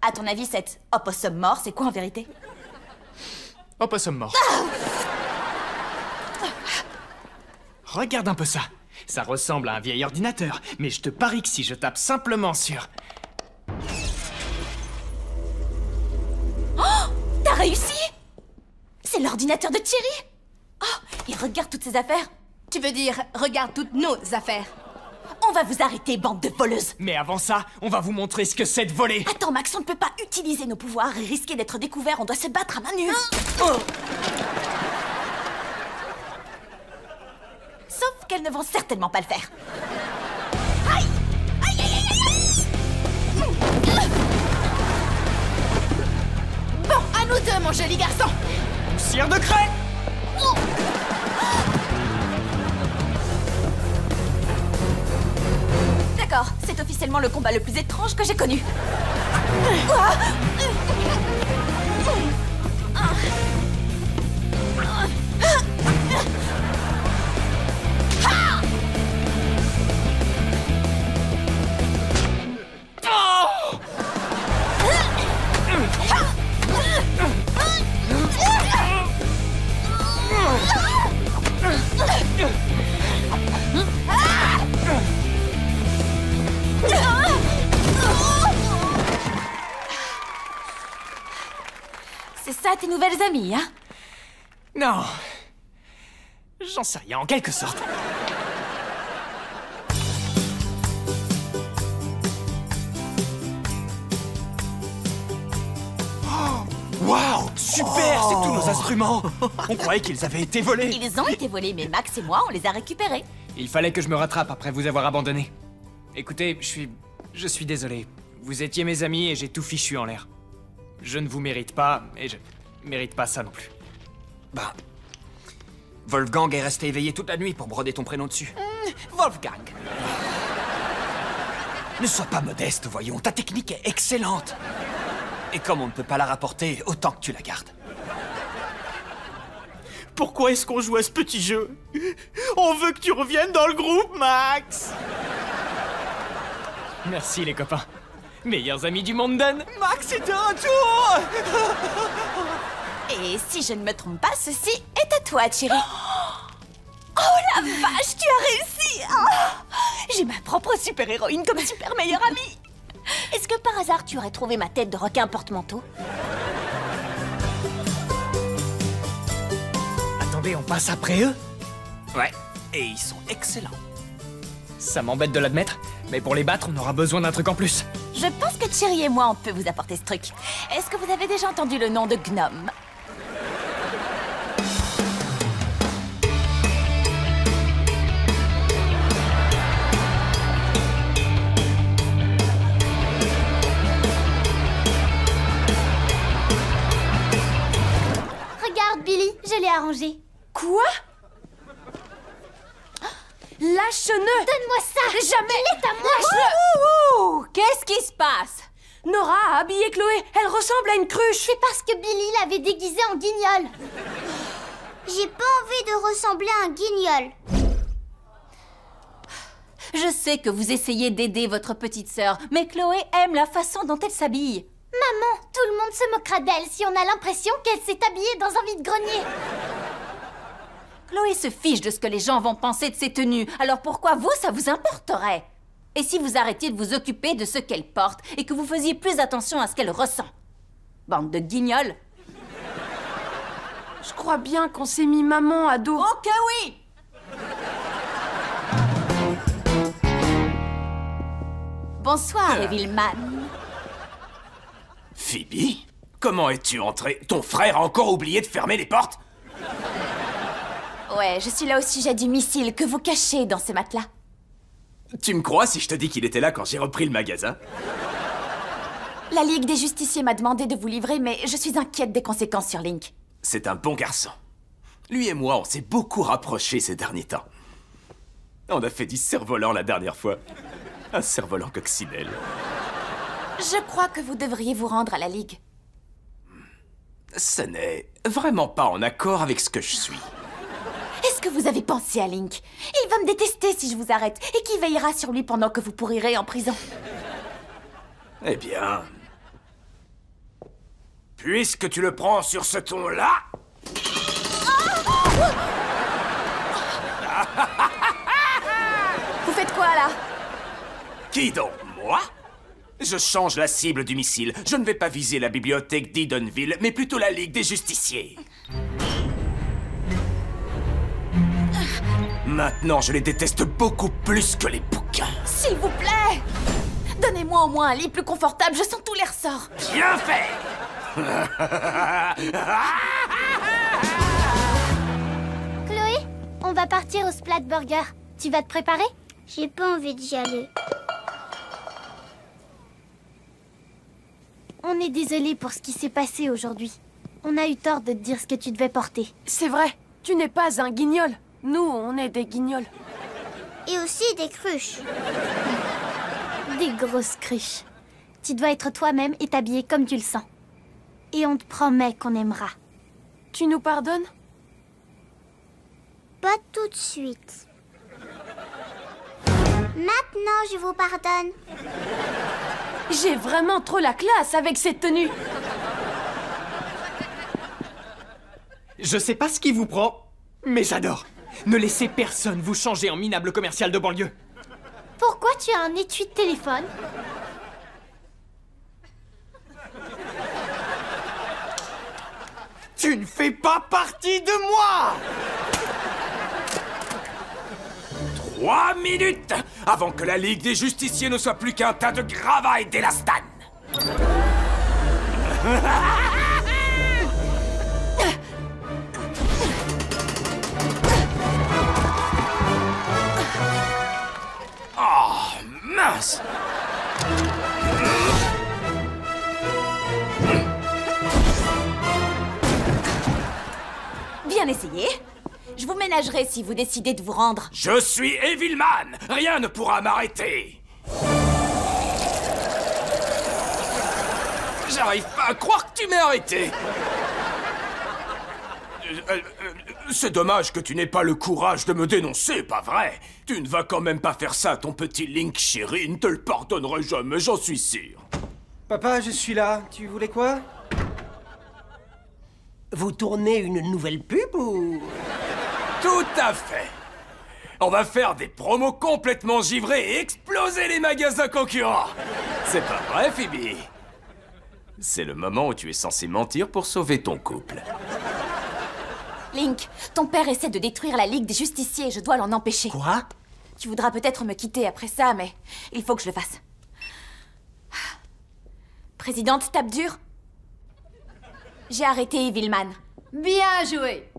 À ton avis, cette opossum mort, c'est quoi en vérité? Opossum mort. Regarde un peu ça. Ça ressemble à un vieil ordinateur, mais je te parie que si je tape simplement sur... Oh! T'as réussi? C'est l'ordinateur de Thierry? Oh! Et regarde toutes ces affaires. Tu veux dire, regarde toutes nos affaires. On va vous arrêter, bande de voleuses. Mais avant ça, on va vous montrer ce que c'est de voler. Attends, Max, on ne peut pas utiliser nos pouvoirs et risquer d'être découvert. On doit se battre à main nue. Oh! Sauf qu'elles ne vont certainement pas le faire. Aïe! Aïe, aïe, aïe, aïe! Bon, à nous deux, mon joli garçon. Poussière de craie! Oh! D'accord, c'est officiellement le combat le plus étrange que j'ai connu. C'est ça tes nouvelles amies, hein? Non. J'en sais rien, en quelque sorte. Waouh! Super! C'est tous nos instruments! On croyait qu'ils avaient été volés! Ils ont été volés, mais Max et moi, on les a récupérés. Il fallait que je me rattrape après vous avoir abandonné. Écoutez, je suis désolé. Vous étiez mes amis et j'ai tout fichu en l'air. Je ne vous mérite pas, et je mérite pas ça non plus. Bah... Wolfgang est resté éveillé toute la nuit pour broder ton prénom dessus. Wolfgang. Ne sois pas modeste, voyons. Ta technique est excellente. Et comme on ne peut pas la rapporter, autant que tu la gardes. Pourquoi est-ce qu'on joue à ce petit jeu? On veut que tu reviennes dans le groupe, Max! Merci les copains. Meilleurs amis du monde, Dan. Max est de retour. Et si je ne me trompe pas, ceci est à toi, Thierry. Oh la vache, tu as réussi. J'ai ma propre super-héroïne comme super meilleure amie. Est-ce que par hasard tu aurais trouvé ma tête de requin porte-manteau? Attendez, on passe après eux? Ouais, et ils sont excellents. Ça m'embête de l'admettre, mais pour les battre, on aura besoin d'un truc en plus. Je pense que Thierry et moi, on peut vous apporter ce truc. Est-ce que vous avez déjà entendu le nom de Gnome? Regarde, Billy, je l'ai arrangé. Quoi? Lâche-le! Donne-moi ça! Jamais! Il est à moi! Ouh, qu'est-ce qui se passe? Nora a habillé Chloé. Elle ressemble à une cruche. C'est parce que Billy l'avait déguisée en guignol. J'ai pas envie de ressembler à un guignol. Je sais que vous essayez d'aider votre petite sœur, mais Chloé aime la façon dont elle s'habille. Maman, tout le monde se moquera d'elle si on a l'impression qu'elle s'est habillée dans un vide-grenier. Chloé se fiche de ce que les gens vont penser de ses tenues, alors pourquoi vous, ça vous importerait? Et si vous arrêtiez de vous occuper de ce qu'elle porte et que vous faisiez plus attention à ce qu'elle ressent? Bande de guignols. Je crois bien qu'on s'est mis maman à dos. Ok, oui! Bonsoir, Evilman. Phoebe? Comment es-tu entrée? Ton frère a encore oublié de fermer les portes? Ouais, je suis là au sujet du missile que vous cachez dans ce matelas. Tu me crois si je te dis qu'il était là quand j'ai repris le magasin? La Ligue des Justiciers m'a demandé de vous livrer, mais je suis inquiète des conséquences sur Link. C'est un bon garçon. Lui et moi, on s'est beaucoup rapprochés ces derniers temps. On a fait du cerf-volant la dernière fois. Un cerf-volant coccinelle. Je crois que vous devriez vous rendre à la Ligue. Ce n'est vraiment pas en accord avec ce que je suis. Est-ce que vous avez pensé à Link? Il va me détester si je vous arrête. Et qui veillera sur lui pendant que vous pourrirez en prison? Eh bien... puisque tu le prends sur ce ton-là... Vous faites quoi, là? Qui donc? Moi? Je change la cible du missile. Je ne vais pas viser la bibliothèque d'Edenville, mais plutôt la Ligue des Justiciers. Maintenant, je les déteste beaucoup plus que les bouquins. S'il vous plaît! Donnez-moi au moins un lit plus confortable, je sens tous les ressorts. Bien fait! Chloé, on va partir au Splat Burger. Tu vas te préparer? J'ai pas envie d'y aller. On est désolé pour ce qui s'est passé aujourd'hui. On a eu tort de te dire ce que tu devais porter. C'est vrai, tu n'es pas un guignol. Nous, on est des guignols. Et aussi des cruches. Des grosses cruches. Tu dois être toi-même et t'habiller comme tu le sens. Et on te promet qu'on aimera. Tu nous pardonnes? Pas tout de suite. Maintenant, je vous pardonne. J'ai vraiment trop la classe avec cette tenue. Je sais pas ce qui vous prend, mais j'adore. Ne laissez personne vous changer en minable commercial de banlieue. Pourquoi tu as un étui de téléphone? Tu ne fais pas partie de moi! 3 minutes avant que la Ligue des Justiciers ne soit plus qu'un tas de gravats et d'élastane. Oh, mince! Bien essayé. Je vous ménagerai si vous décidez de vous rendre. Je suis Evilman! Rien ne pourra m'arrêter! J'arrive pas à croire que tu m'aies arrêté! C'est dommage que tu n'aies pas le courage de me dénoncer, pas vrai? Tu ne vas quand même pas faire ça, ton petit Link chéri. Il ne te le pardonnerai jamais, j'en suis sûr. Papa, je suis là. Tu voulais quoi? Vous tournez une nouvelle pub ou... Tout à fait. On va faire des promos complètement givrés et exploser les magasins concurrents. C'est pas vrai, Phoebe? C'est le moment où tu es censé mentir pour sauver ton couple. Link, ton père essaie de détruire la Ligue des Justiciers et je dois l'en empêcher. Quoi? Tu voudras peut-être me quitter après ça, mais il faut que je le fasse. Présidente, tape dur. J'ai arrêté Evilman. Bien joué.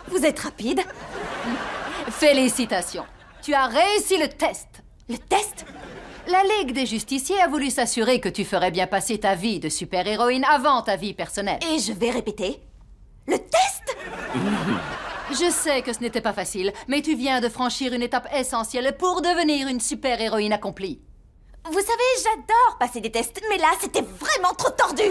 Vous êtes rapide. Félicitations. Tu as réussi le test. Le test? La Ligue des Justiciers a voulu s'assurer que tu ferais bien passer ta vie de super-héroïne avant ta vie personnelle. Et je vais répéter. Le test? Je sais que ce n'était pas facile, mais tu viens de franchir une étape essentielle pour devenir une super-héroïne accomplie. Vous savez, j'adore passer des tests, mais là, c'était vraiment trop tordu.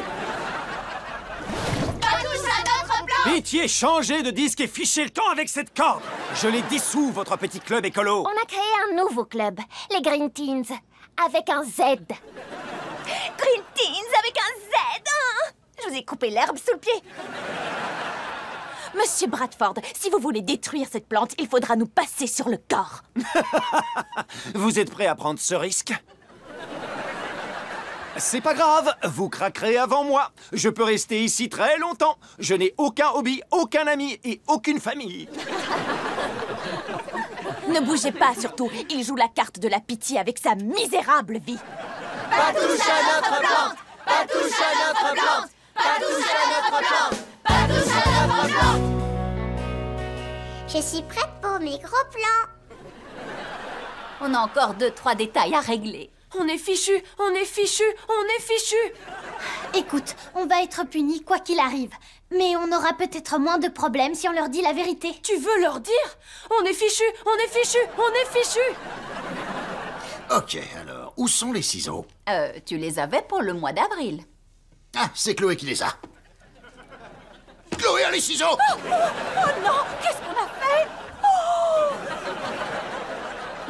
Pas touche à notre plan! Pitié, changez de disque et fichez le camp avec cette corde. Je les dissous, votre petit club écolo. On a créé un nouveau club, les Green Teens, avec un Z. Green Teens avec un Z, hein? Je vous ai coupé l'herbe sous le pied. Monsieur Bradford, si vous voulez détruire cette plante, il faudra nous passer sur le corps. Vous êtes prêt à prendre ce risque? C'est pas grave, vous craquerez avant moi. Je peux rester ici très longtemps. Je n'ai aucun hobby, aucun ami et aucune famille. Ne bougez pas, surtout. Il joue la carte de la pitié avec sa misérable vie. Pas touche à notre plante! Pas touche à notre plante! Pas touche à notre plante! Pas touche à notre plante! Je suis prête pour mes gros plans. On a encore 2-3 détails à régler. On est fichu, on est fichu, on est fichu. Écoute, on va être punis quoi qu'il arrive. Mais on aura peut-être moins de problèmes si on leur dit la vérité. Tu veux leur dire? On est fichu, on est fichu, on est fichu. Ok, alors, où sont les ciseaux? Tu les avais pour le mois d'avril. Ah, c'est Chloé qui les a. Chloé a les ciseaux! Oh non! Qu'est-ce qu'on a fait?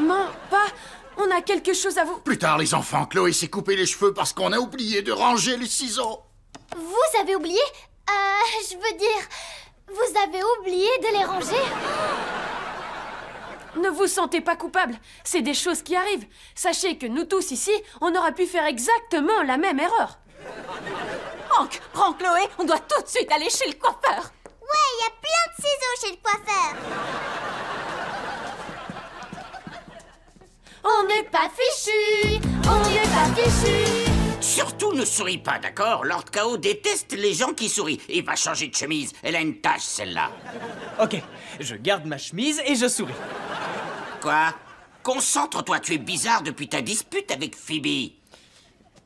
Maman, pas... On a quelque chose à vous... Plus tard, les enfants, Chloé s'est coupé les cheveux parce qu'on a oublié de ranger les ciseaux. Vous avez oublié? Je veux dire... Vous avez oublié de les ranger? Ne vous sentez pas coupable. C'est des choses qui arrivent. Sachez que nous tous ici, on aurait pu faire exactement la même erreur. Hank, prends Chloé, on doit tout de suite aller chez le coiffeur. Ouais, il y a plein de ciseaux chez le coiffeur. On n'est pas fichu, on n'est pas fichu. Surtout ne souris pas, d'accord? Lord K.O. déteste les gens qui sourient. Il va changer de chemise. Elle a une tache, celle-là. Ok, je garde ma chemise et je souris. Quoi? Concentre-toi, tu es bizarre depuis ta dispute avec Phoebe.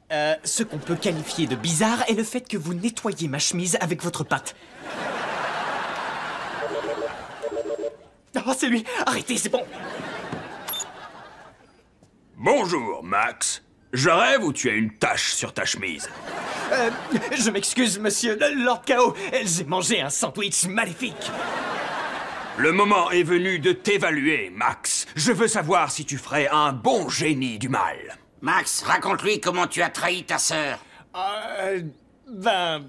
Ce qu'on peut qualifier de bizarre est le fait que vous nettoyez ma chemise avec votre patte. Oh, c'est lui! Arrêtez, c'est bon! Bonjour, Max. Je rêve ou tu as une tache sur ta chemise? Je m'excuse, monsieur Lord K.O. J'ai mangé un sandwich maléfique. Le moment est venu de t'évaluer, Max. Je veux savoir si tu ferais un bon génie du mal. Max, raconte-lui comment tu as trahi ta sœur. Ben...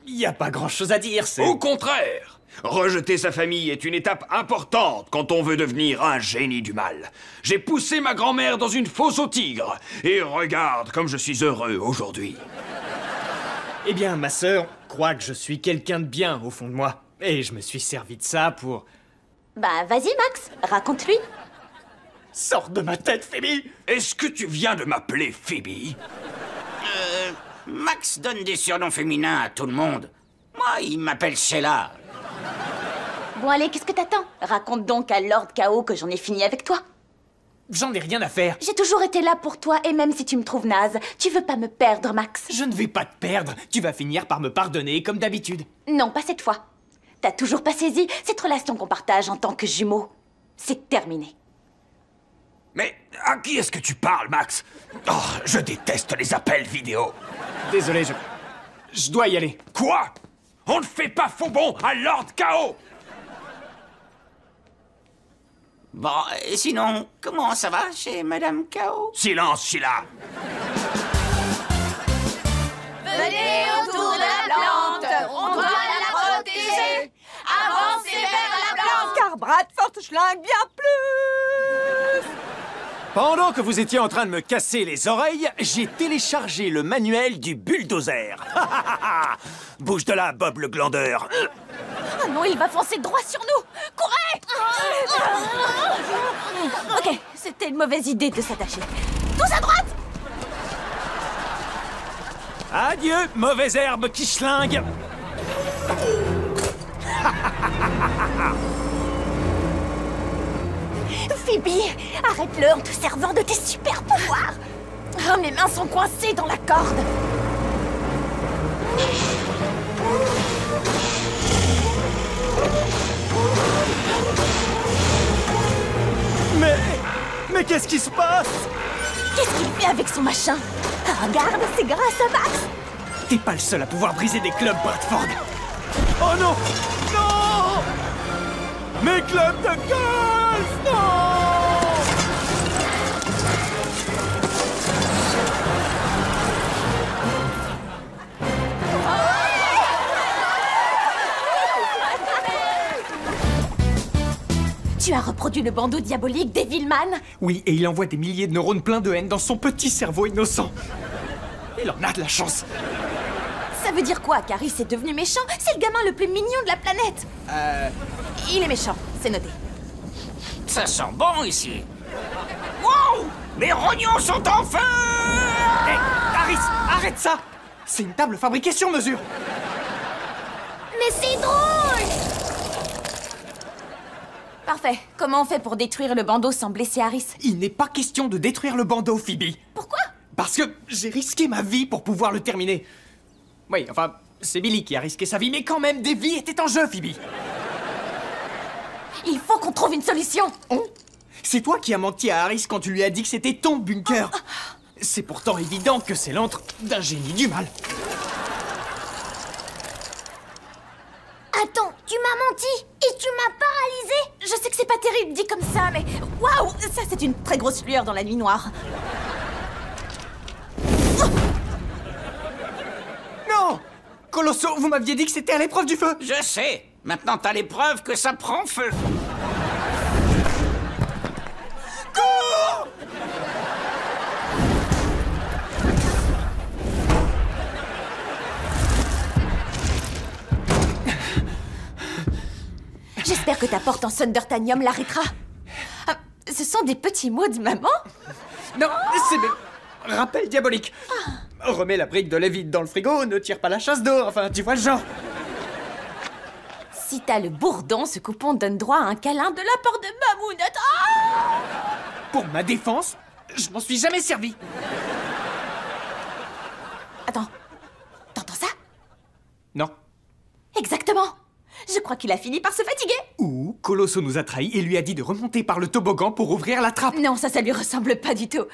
y a pas grand-chose à dire, c'est... Au contraire! Rejeter sa famille est une étape importante quand on veut devenir un génie du mal. J'ai poussé ma grand-mère dans une fosse au tigre. Et regarde comme je suis heureux aujourd'hui. Eh bien, ma sœur croit que je suis quelqu'un de bien au fond de moi. Et je me suis servi de ça pour... Bah, vas-y, Max, raconte-lui. Sors de ma tête, Phoebe! Est-ce que tu viens de m'appeler Phoebe? Max donne des surnoms féminins à tout le monde. Moi, il m'appelle Sheila. Bon, allez, qu'est-ce que t'attends? Raconte donc à Lord K.O. que j'en ai fini avec toi. J'en ai rien à faire. J'ai toujours été là pour toi, et même si tu me trouves naze, tu veux pas me perdre, Max. Je ne vais pas te perdre. Tu vas finir par me pardonner, comme d'habitude. Non, pas cette fois. T'as toujours pas saisi cette relation qu'on partage en tant que jumeaux. C'est terminé. Mais à qui est-ce que tu parles, Max? Oh, je déteste les appels vidéo. Désolé, Je dois y aller. Quoi? On ne fait pas faux bond à Lord Chaos! Bon, et sinon, comment ça va chez Madame Chaos? Silence, Sheila! Venez autour de la plante, on doit la protéger. Avancez vers la plante. Car Bradford schlingue bien plus. Pendant que vous étiez en train de me casser les oreilles, j'ai téléchargé le manuel du bulldozer. Bouge de là, Bob le glandeur. Oh non, il va foncer droit sur nous. Courez! Ok, c'était une mauvaise idée de s'attacher. Tous à droite! Adieu, mauvaise herbe qui schlingue. Phoebe, arrête-le en te servant de tes super pouvoirs. Oh, mes mains sont coincées dans la corde. Mais qu'est-ce qui se passe? Qu'est-ce qu'il fait avec son machin? Regarde, c'est grâce à Max. T'es pas le seul à pouvoir briser des clubs, Bradford. Oh non! Non! Mes clubs de golf! Non! Tu as reproduit le bandeau diabolique d'Evilman? Oui, et il envoie des milliers de neurones pleins de haine dans son petit cerveau innocent. Il en a de la chance. Ça veut dire quoi qu'Harris est devenu méchant? C'est le gamin le plus mignon de la planète. Il est méchant, c'est noté. Ça sent bon ici. Wow! Mes rognons sont en feu! Hé, Harris, arrête ça! C'est une table fabriquée sur mesure. Mais c'est drôle! Parfait. Comment on fait pour détruire le bandeau sans blesser Harris? Il n'est pas question de détruire le bandeau, Phoebe. Pourquoi? Parce que j'ai risqué ma vie pour pouvoir le terminer. Oui, enfin, c'est Billy qui a risqué sa vie, mais quand même, des vies étaient en jeu, Phoebe. Il faut qu'on trouve une solution. C'est toi qui as menti à Harris quand tu lui as dit que c'était ton bunker. C'est pourtant évident que c'est l'antre d'un génie du mal. Attends, tu m'as menti et tu m'as paralysé. Je sais que c'est pas terrible dit comme ça, mais waouh, ça c'est une très grosse lueur dans la nuit noire. Non! Colosso, vous m'aviez dit que c'était à l'épreuve du feu. Je sais. Maintenant t'as l'épreuve que ça prend feu. Cours! J'espère que ta porte en Thundertanium l'arrêtera. Ah, ce sont des petits mots de maman? Non, c'est mes rappels diaboliques. Remets la brique de Lévite dans le frigo, ne tire pas la chasse d'eau, enfin, tu vois le genre. Si t'as le bourdon, ce coupon donne droit à un câlin de la part de Mamounette. Pour ma défense, je m'en suis jamais servi. Attends, t'entends ça? Non. Exactement. Je crois qu'il a fini par se fatiguer. Ou Colosso nous a trahis et lui a dit de remonter par le toboggan pour ouvrir la trappe. Non, ça lui ressemble pas du tout.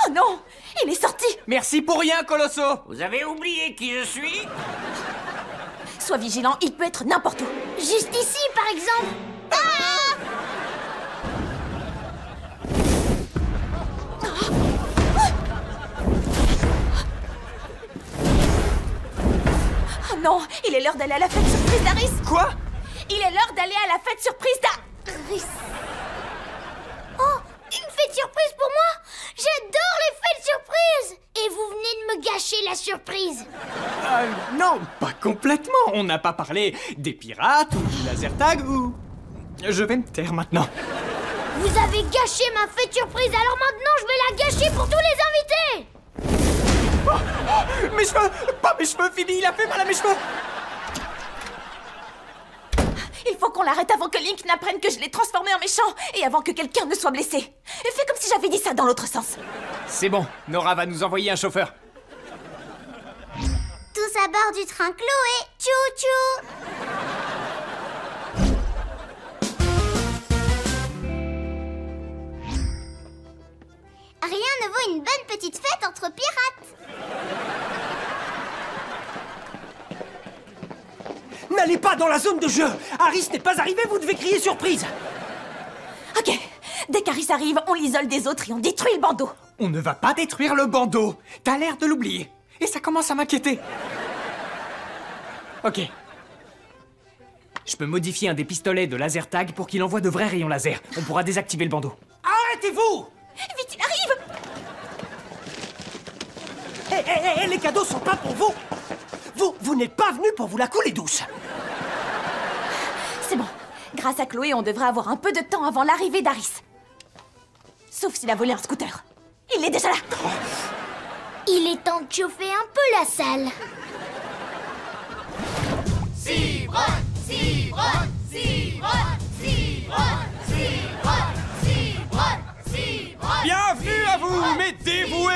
Oh non, il est sorti. Merci pour rien, Colosso. Vous avez oublié qui je suis? Sois vigilant, il peut être n'importe où. Juste ici, par exemple. Ah! Oh non, il est l'heure d'aller à la fête surprise d'Harris. Quoi? Il est l'heure d'aller à la fête surprise d'Harris. Oh, une fête surprise pour moi? J'adore les fêtes surprises. Et vous venez de me gâcher la surprise. Non, pas complètement. On n'a pas parlé des pirates ou du laser tag ou... Je vais me taire maintenant. Vous avez gâché ma fête surprise, alors maintenant je vais la gâcher pour tous les invités. Oh, mes cheveux! Pas mes cheveux, Phoebe, il a fait mal à mes cheveux! Il faut qu'on l'arrête avant que Link n'apprenne que je l'ai transformé en méchant et avant que quelqu'un ne soit blessé. Et fais comme si j'avais dit ça dans l'autre sens. C'est bon, Nora va nous envoyer un chauffeur. Tous à bord du train Chloé. Tchou-tchou. Rien ne vaut une bonne petite fête entre pirates. N'allez pas dans la zone de jeu. Harris n'est pas arrivé, vous devez crier surprise. Ok, dès qu'Harris arrive, on l'isole des autres et on détruit le bandeau. On ne va pas détruire le bandeau. T'as l'air de l'oublier. Et ça commence à m'inquiéter. Ok. Je peux modifier un des pistolets de laser tag pour qu'il envoie de vrais rayons laser. On pourra désactiver le bandeau. Arrêtez-vous! Vite, il arrive! Hé, les cadeaux sont pas pour vous! Vous n'êtes pas venu pour vous la couler douce! C'est bon. Grâce à Chloé, on devrait avoir un peu de temps avant l'arrivée d'Harris. Sauf s'il a volé un scooter. Il est déjà là! Il est temps de chauffer un peu la salle. Cibronne, Cibronne, Cibronne, Cibronne, Cibronne, Cibronne, Cibronne. Bienvenue à vous, mes dévoués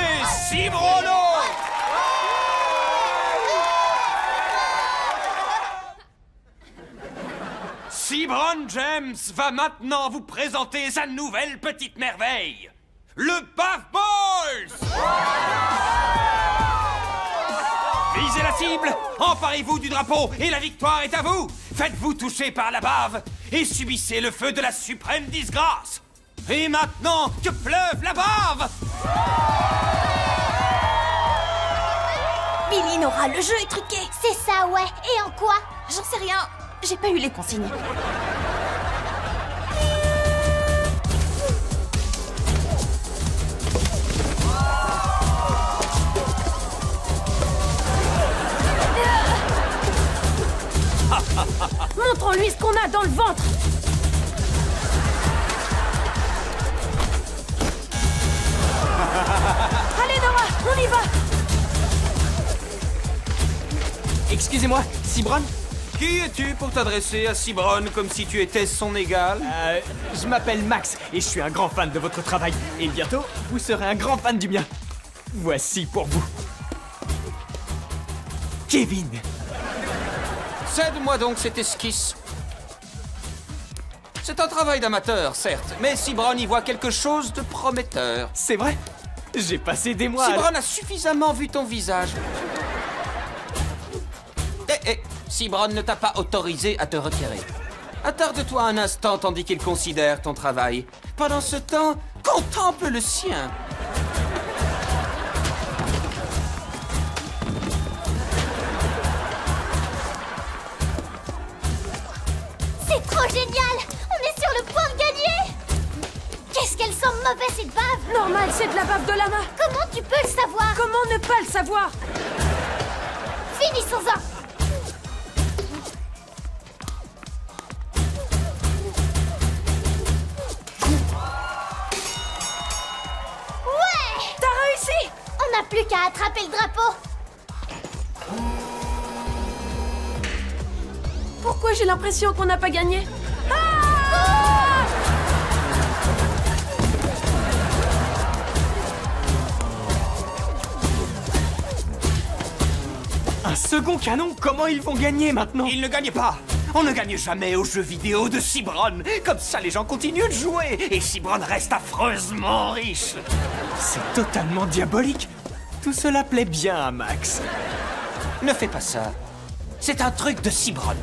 Cibronos! Cibron James va maintenant vous présenter sa nouvelle petite merveille, le Baf Balls! Visez la cible, emparez-vous du drapeau et la victoire est à vous! Faites-vous toucher par la bave et subissez le feu de la suprême disgrâce! Et maintenant, que pleuve la bave! Billy Nora, le jeu est truqué! C'est ça, ouais. Et en quoi? J'en sais rien. J'ai pas eu les consignes. Montrons-lui ce qu'on a dans le ventre. Allez Nora, on y va. Excusez-moi, Cibron? Qui es-tu pour t'adresser à Cibron comme si tu étais son égal? Je m'appelle Max et je suis un grand fan de votre travail. Et bientôt, vous serez un grand fan du mien. Voici pour vous. Kevin. Cède-moi donc cette esquisse. C'est un travail d'amateur, certes, mais Cibron y voit quelque chose de prometteur. C'est vrai? J'ai passé des mois Cibron a suffisamment vu ton visage. Cibron ne t'a pas autorisé à te retirer. Attarde-toi un instant tandis qu'il considère ton travail. Pendant ce temps, contemple le sien. C'est trop génial! On est sur le point de gagner! Qu'est-ce qu'elle sent mauvais, cette bave! Normal, c'est de la bave de lama. Comment tu peux le savoir? Comment ne pas le savoir? Finissons-en! Ouais! T'as réussi! On n'a plus qu'à attraper le drapeau! Pourquoi j'ai l'impression qu'on n'a pas gagné? Un second canon? Comment ils vont gagner maintenant? Ils ne gagnent pas! On ne gagne jamais aux jeux vidéo de Cibron! Comme ça, les gens continuent de jouer! Et Cibron reste affreusement riche! C'est totalement diabolique! Tout cela plaît bien à Max. Ne fais pas ça. C'est un truc de Cibron.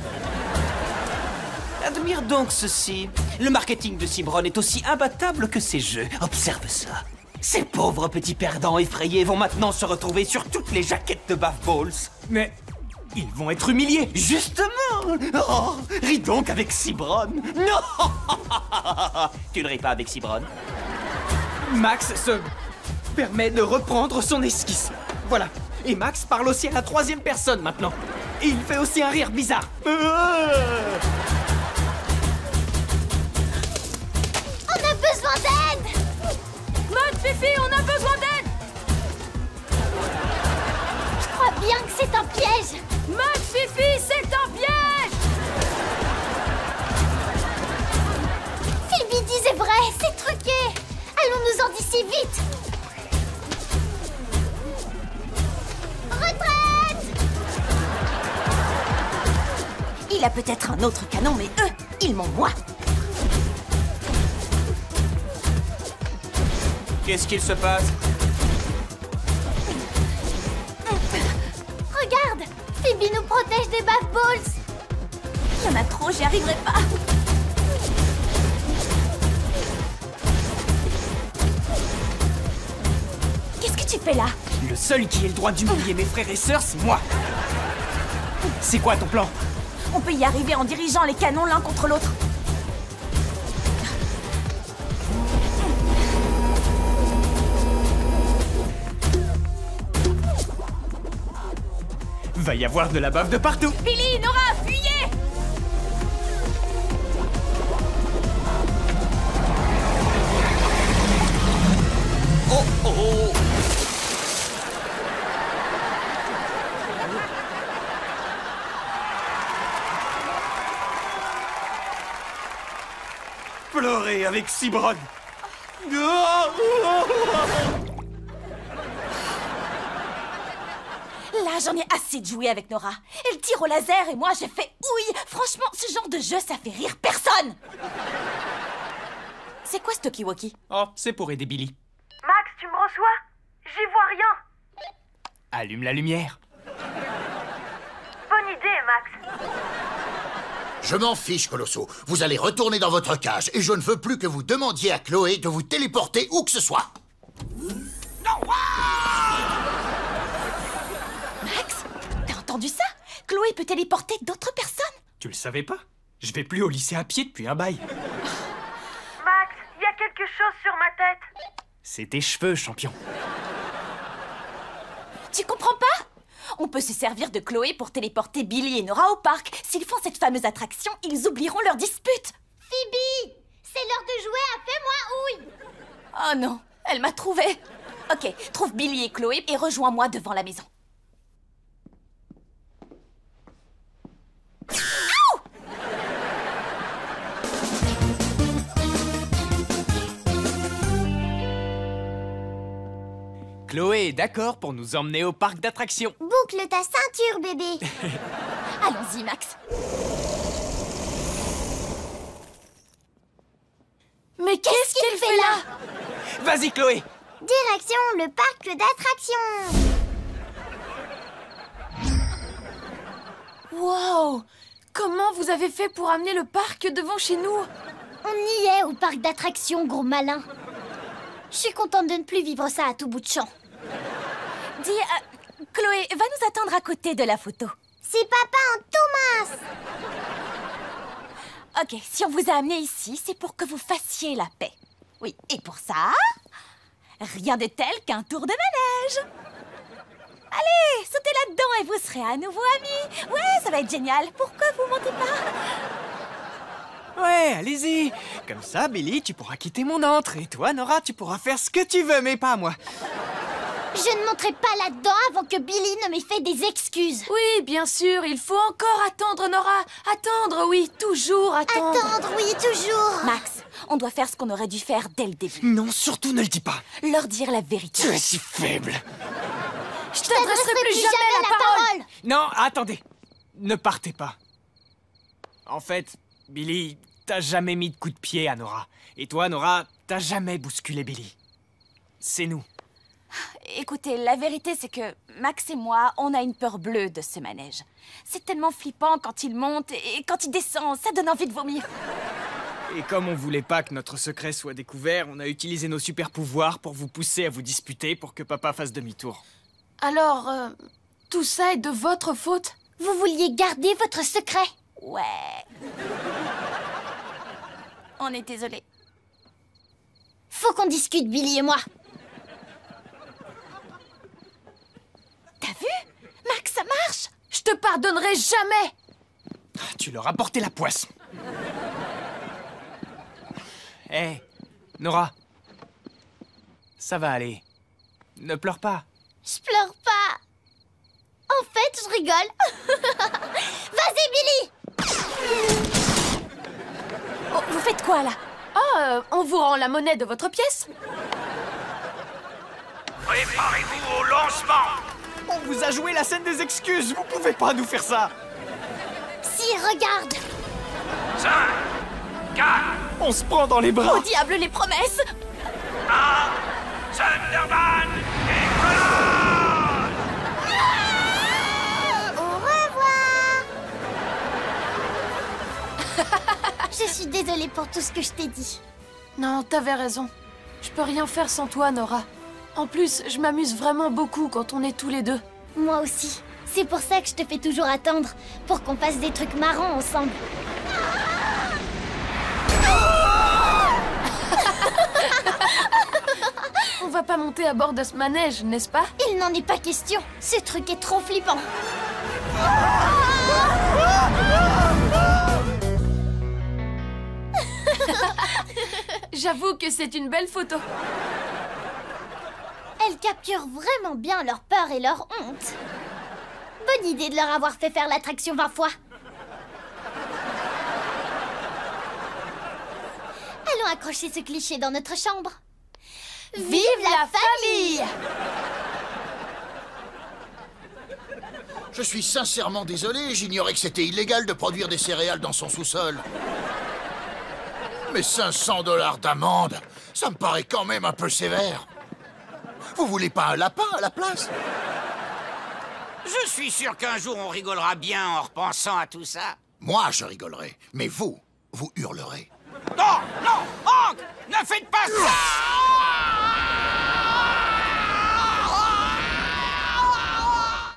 Admire donc ceci. Le marketing de Cibron est aussi imbattable que ses jeux. Observe ça. Ces pauvres petits perdants effrayés vont maintenant se retrouver sur toutes les jaquettes de Baf Balls. Mais ils vont être humiliés. Justement. Oh, ris donc avec Cibron. Non. Tu ne ris pas avec Cibron? Max se permet de reprendre son esquisse. Voilà. Et Max parle aussi à la troisième personne maintenant. Et il fait aussi un rire bizarre. On a besoin d'aide! Maud, Fifi, on a besoin d'aide! Je crois bien que c'est un piège! Maud, Fifi, c'est un piège! Phoebe disait vrai, c'est truqué! Allons-nous-en d'ici vite! Retraite! Il a peut-être un autre canon, mais eux, ils m'ont moi. Qu'est-ce qu'il se passe? Regarde! Phoebe nous protège des bath balls! Il y en a trop, j'y arriverai pas! Qu'est-ce que tu fais là? Le seul qui ait le droit d'humilier mes frères et sœurs, c'est moi! C'est quoi ton plan? On peut y arriver en dirigeant les canons l'un contre l'autre. Va y avoir de la bave de partout! Billy, Nora, fuyez! Oh oh oh! Pleurer avec Cibron. Là, j'en ai assez de jouer avec Nora. Elle tire au laser et moi, j'ai fait ouille. Franchement, ce genre de jeu, ça fait rire personne. C'est quoi ce talkie-walkie? Oh, c'est pour aider Billy. Max, tu me reçois? J'y vois rien. Allume la lumière. Bonne idée, Max. Je m'en fiche, Colosso. Vous allez retourner dans votre cage et je ne veux plus que vous demandiez à Chloé de vous téléporter où que ce soit. Max, t'as entendu ça? Chloé peut téléporter d'autres personnes. Tu le savais pas? Je vais plus au lycée à pied depuis un bail. Max, il y a quelque chose sur ma tête. C'est tes cheveux, champion. Tu comprends pas? On peut se servir de Chloé pour téléporter Billy et Nora au parc. S'ils font cette fameuse attraction, ils oublieront leur dispute. Phoebe! C'est l'heure de jouer à Fais-moi ouille! Oh non, elle m'a trouvé. Ok, trouve Billy et Chloé et rejoins-moi devant la maison. Chloé est d'accord pour nous emmener au parc d'attractions. Boucle ta ceinture, bébé! Allons-y, Max. Mais qu'est-ce qu'elle fait là? Vas-y, Chloé! Direction le parc d'attractions! Wow! Comment vous avez fait pour amener le parc devant chez nous? On y est au parc d'attractions, gros malin. Je suis contente de ne plus vivre ça à tout bout de champ. Dis, Chloé, va nous attendre à côté de la photo. C'est papa en Thomas! Ok, si on vous a amené ici, c'est pour que vous fassiez la paix. Oui, et pour ça, rien de tel qu'un tour de manège. Allez, sautez là-dedans et vous serez à nouveau amis. Ouais, ça va être génial. Pourquoi vous montez pas? Ouais, allez-y. Comme ça, Billy, tu pourras quitter mon antre. Et toi, Nora, tu pourras faire ce que tu veux, mais pas moi. Je ne monterai pas là-dedans avant que Billy ne m'ait fait des excuses. Oui, bien sûr, il faut encore attendre, Nora. Attendre, oui, toujours attendre. Attendre, oui, toujours. Max, on doit faire ce qu'on aurait dû faire dès le début. Non, surtout ne le dis pas. Leur dire la vérité. Tu es si faible. Je t'adresserai plus jamais la parole. Non, attendez. Ne partez pas. En fait, Billy, t'as jamais mis de coup de pied à Nora. Et toi, Nora, t'as jamais bousculé Billy. C'est nous. Écoutez, la vérité, c'est que Max et moi, on a une peur bleue de ce manège. C'est tellement flippant quand il monte et quand il descend, ça donne envie de vomir. Et comme on voulait pas que notre secret soit découvert, on a utilisé nos super pouvoirs pour vous pousser à vous disputer pour que papa fasse demi-tour. Alors, tout ça est de votre faute? Vous vouliez garder votre secret? Ouais. On est désolé. Faut qu'on discute, Billy et moi. T'as vu? Max, ça marche! Je te pardonnerai jamais! Tu leur as porté la poisse. Hé, hey, Nora. Ça va aller. Ne pleure pas. Je pleure pas. En fait, je rigole. Vas-y, Billy! Oh, vous faites quoi, là? Oh, on vous rend la monnaie de votre pièce? Préparez-vous au lancement! On vous a joué la scène des excuses. Vous pouvez pas nous faire ça. Si, regarde. 5, 4... On se prend dans les bras. Au diable les promesses! 1... Thunderman Au revoir. Je suis désolée pour tout ce que je t'ai dit. Non, t'avais raison. Je peux rien faire sans toi, Nora. En plus, je m'amuse vraiment beaucoup quand on est tous les deux. Moi aussi. C'est pour ça que je te fais toujours attendre, pour qu'on fasse des trucs marrants ensemble. On va pas monter à bord de ce manège, n'est-ce pas? Il n'en est pas question. Ce truc est trop flippant. J'avoue que c'est une belle photo. Elle capture vraiment bien leur peur et leur honte. Bonne idée de leur avoir fait faire l'attraction 20 fois. Allons accrocher ce cliché dans notre chambre. Vive la famille! Je suis sincèrement désolé, j'ignorais que c'était illégal de produire des céréales dans son sous-sol. Mais 500 $ d'amende, ça me paraît quand même un peu sévère. Vous voulez pas un lapin à la place? Je suis sûr qu'un jour on rigolera bien en repensant à tout ça. Moi, je rigolerai, mais vous hurlerez. Non, non, Hank, ne faites pas ça!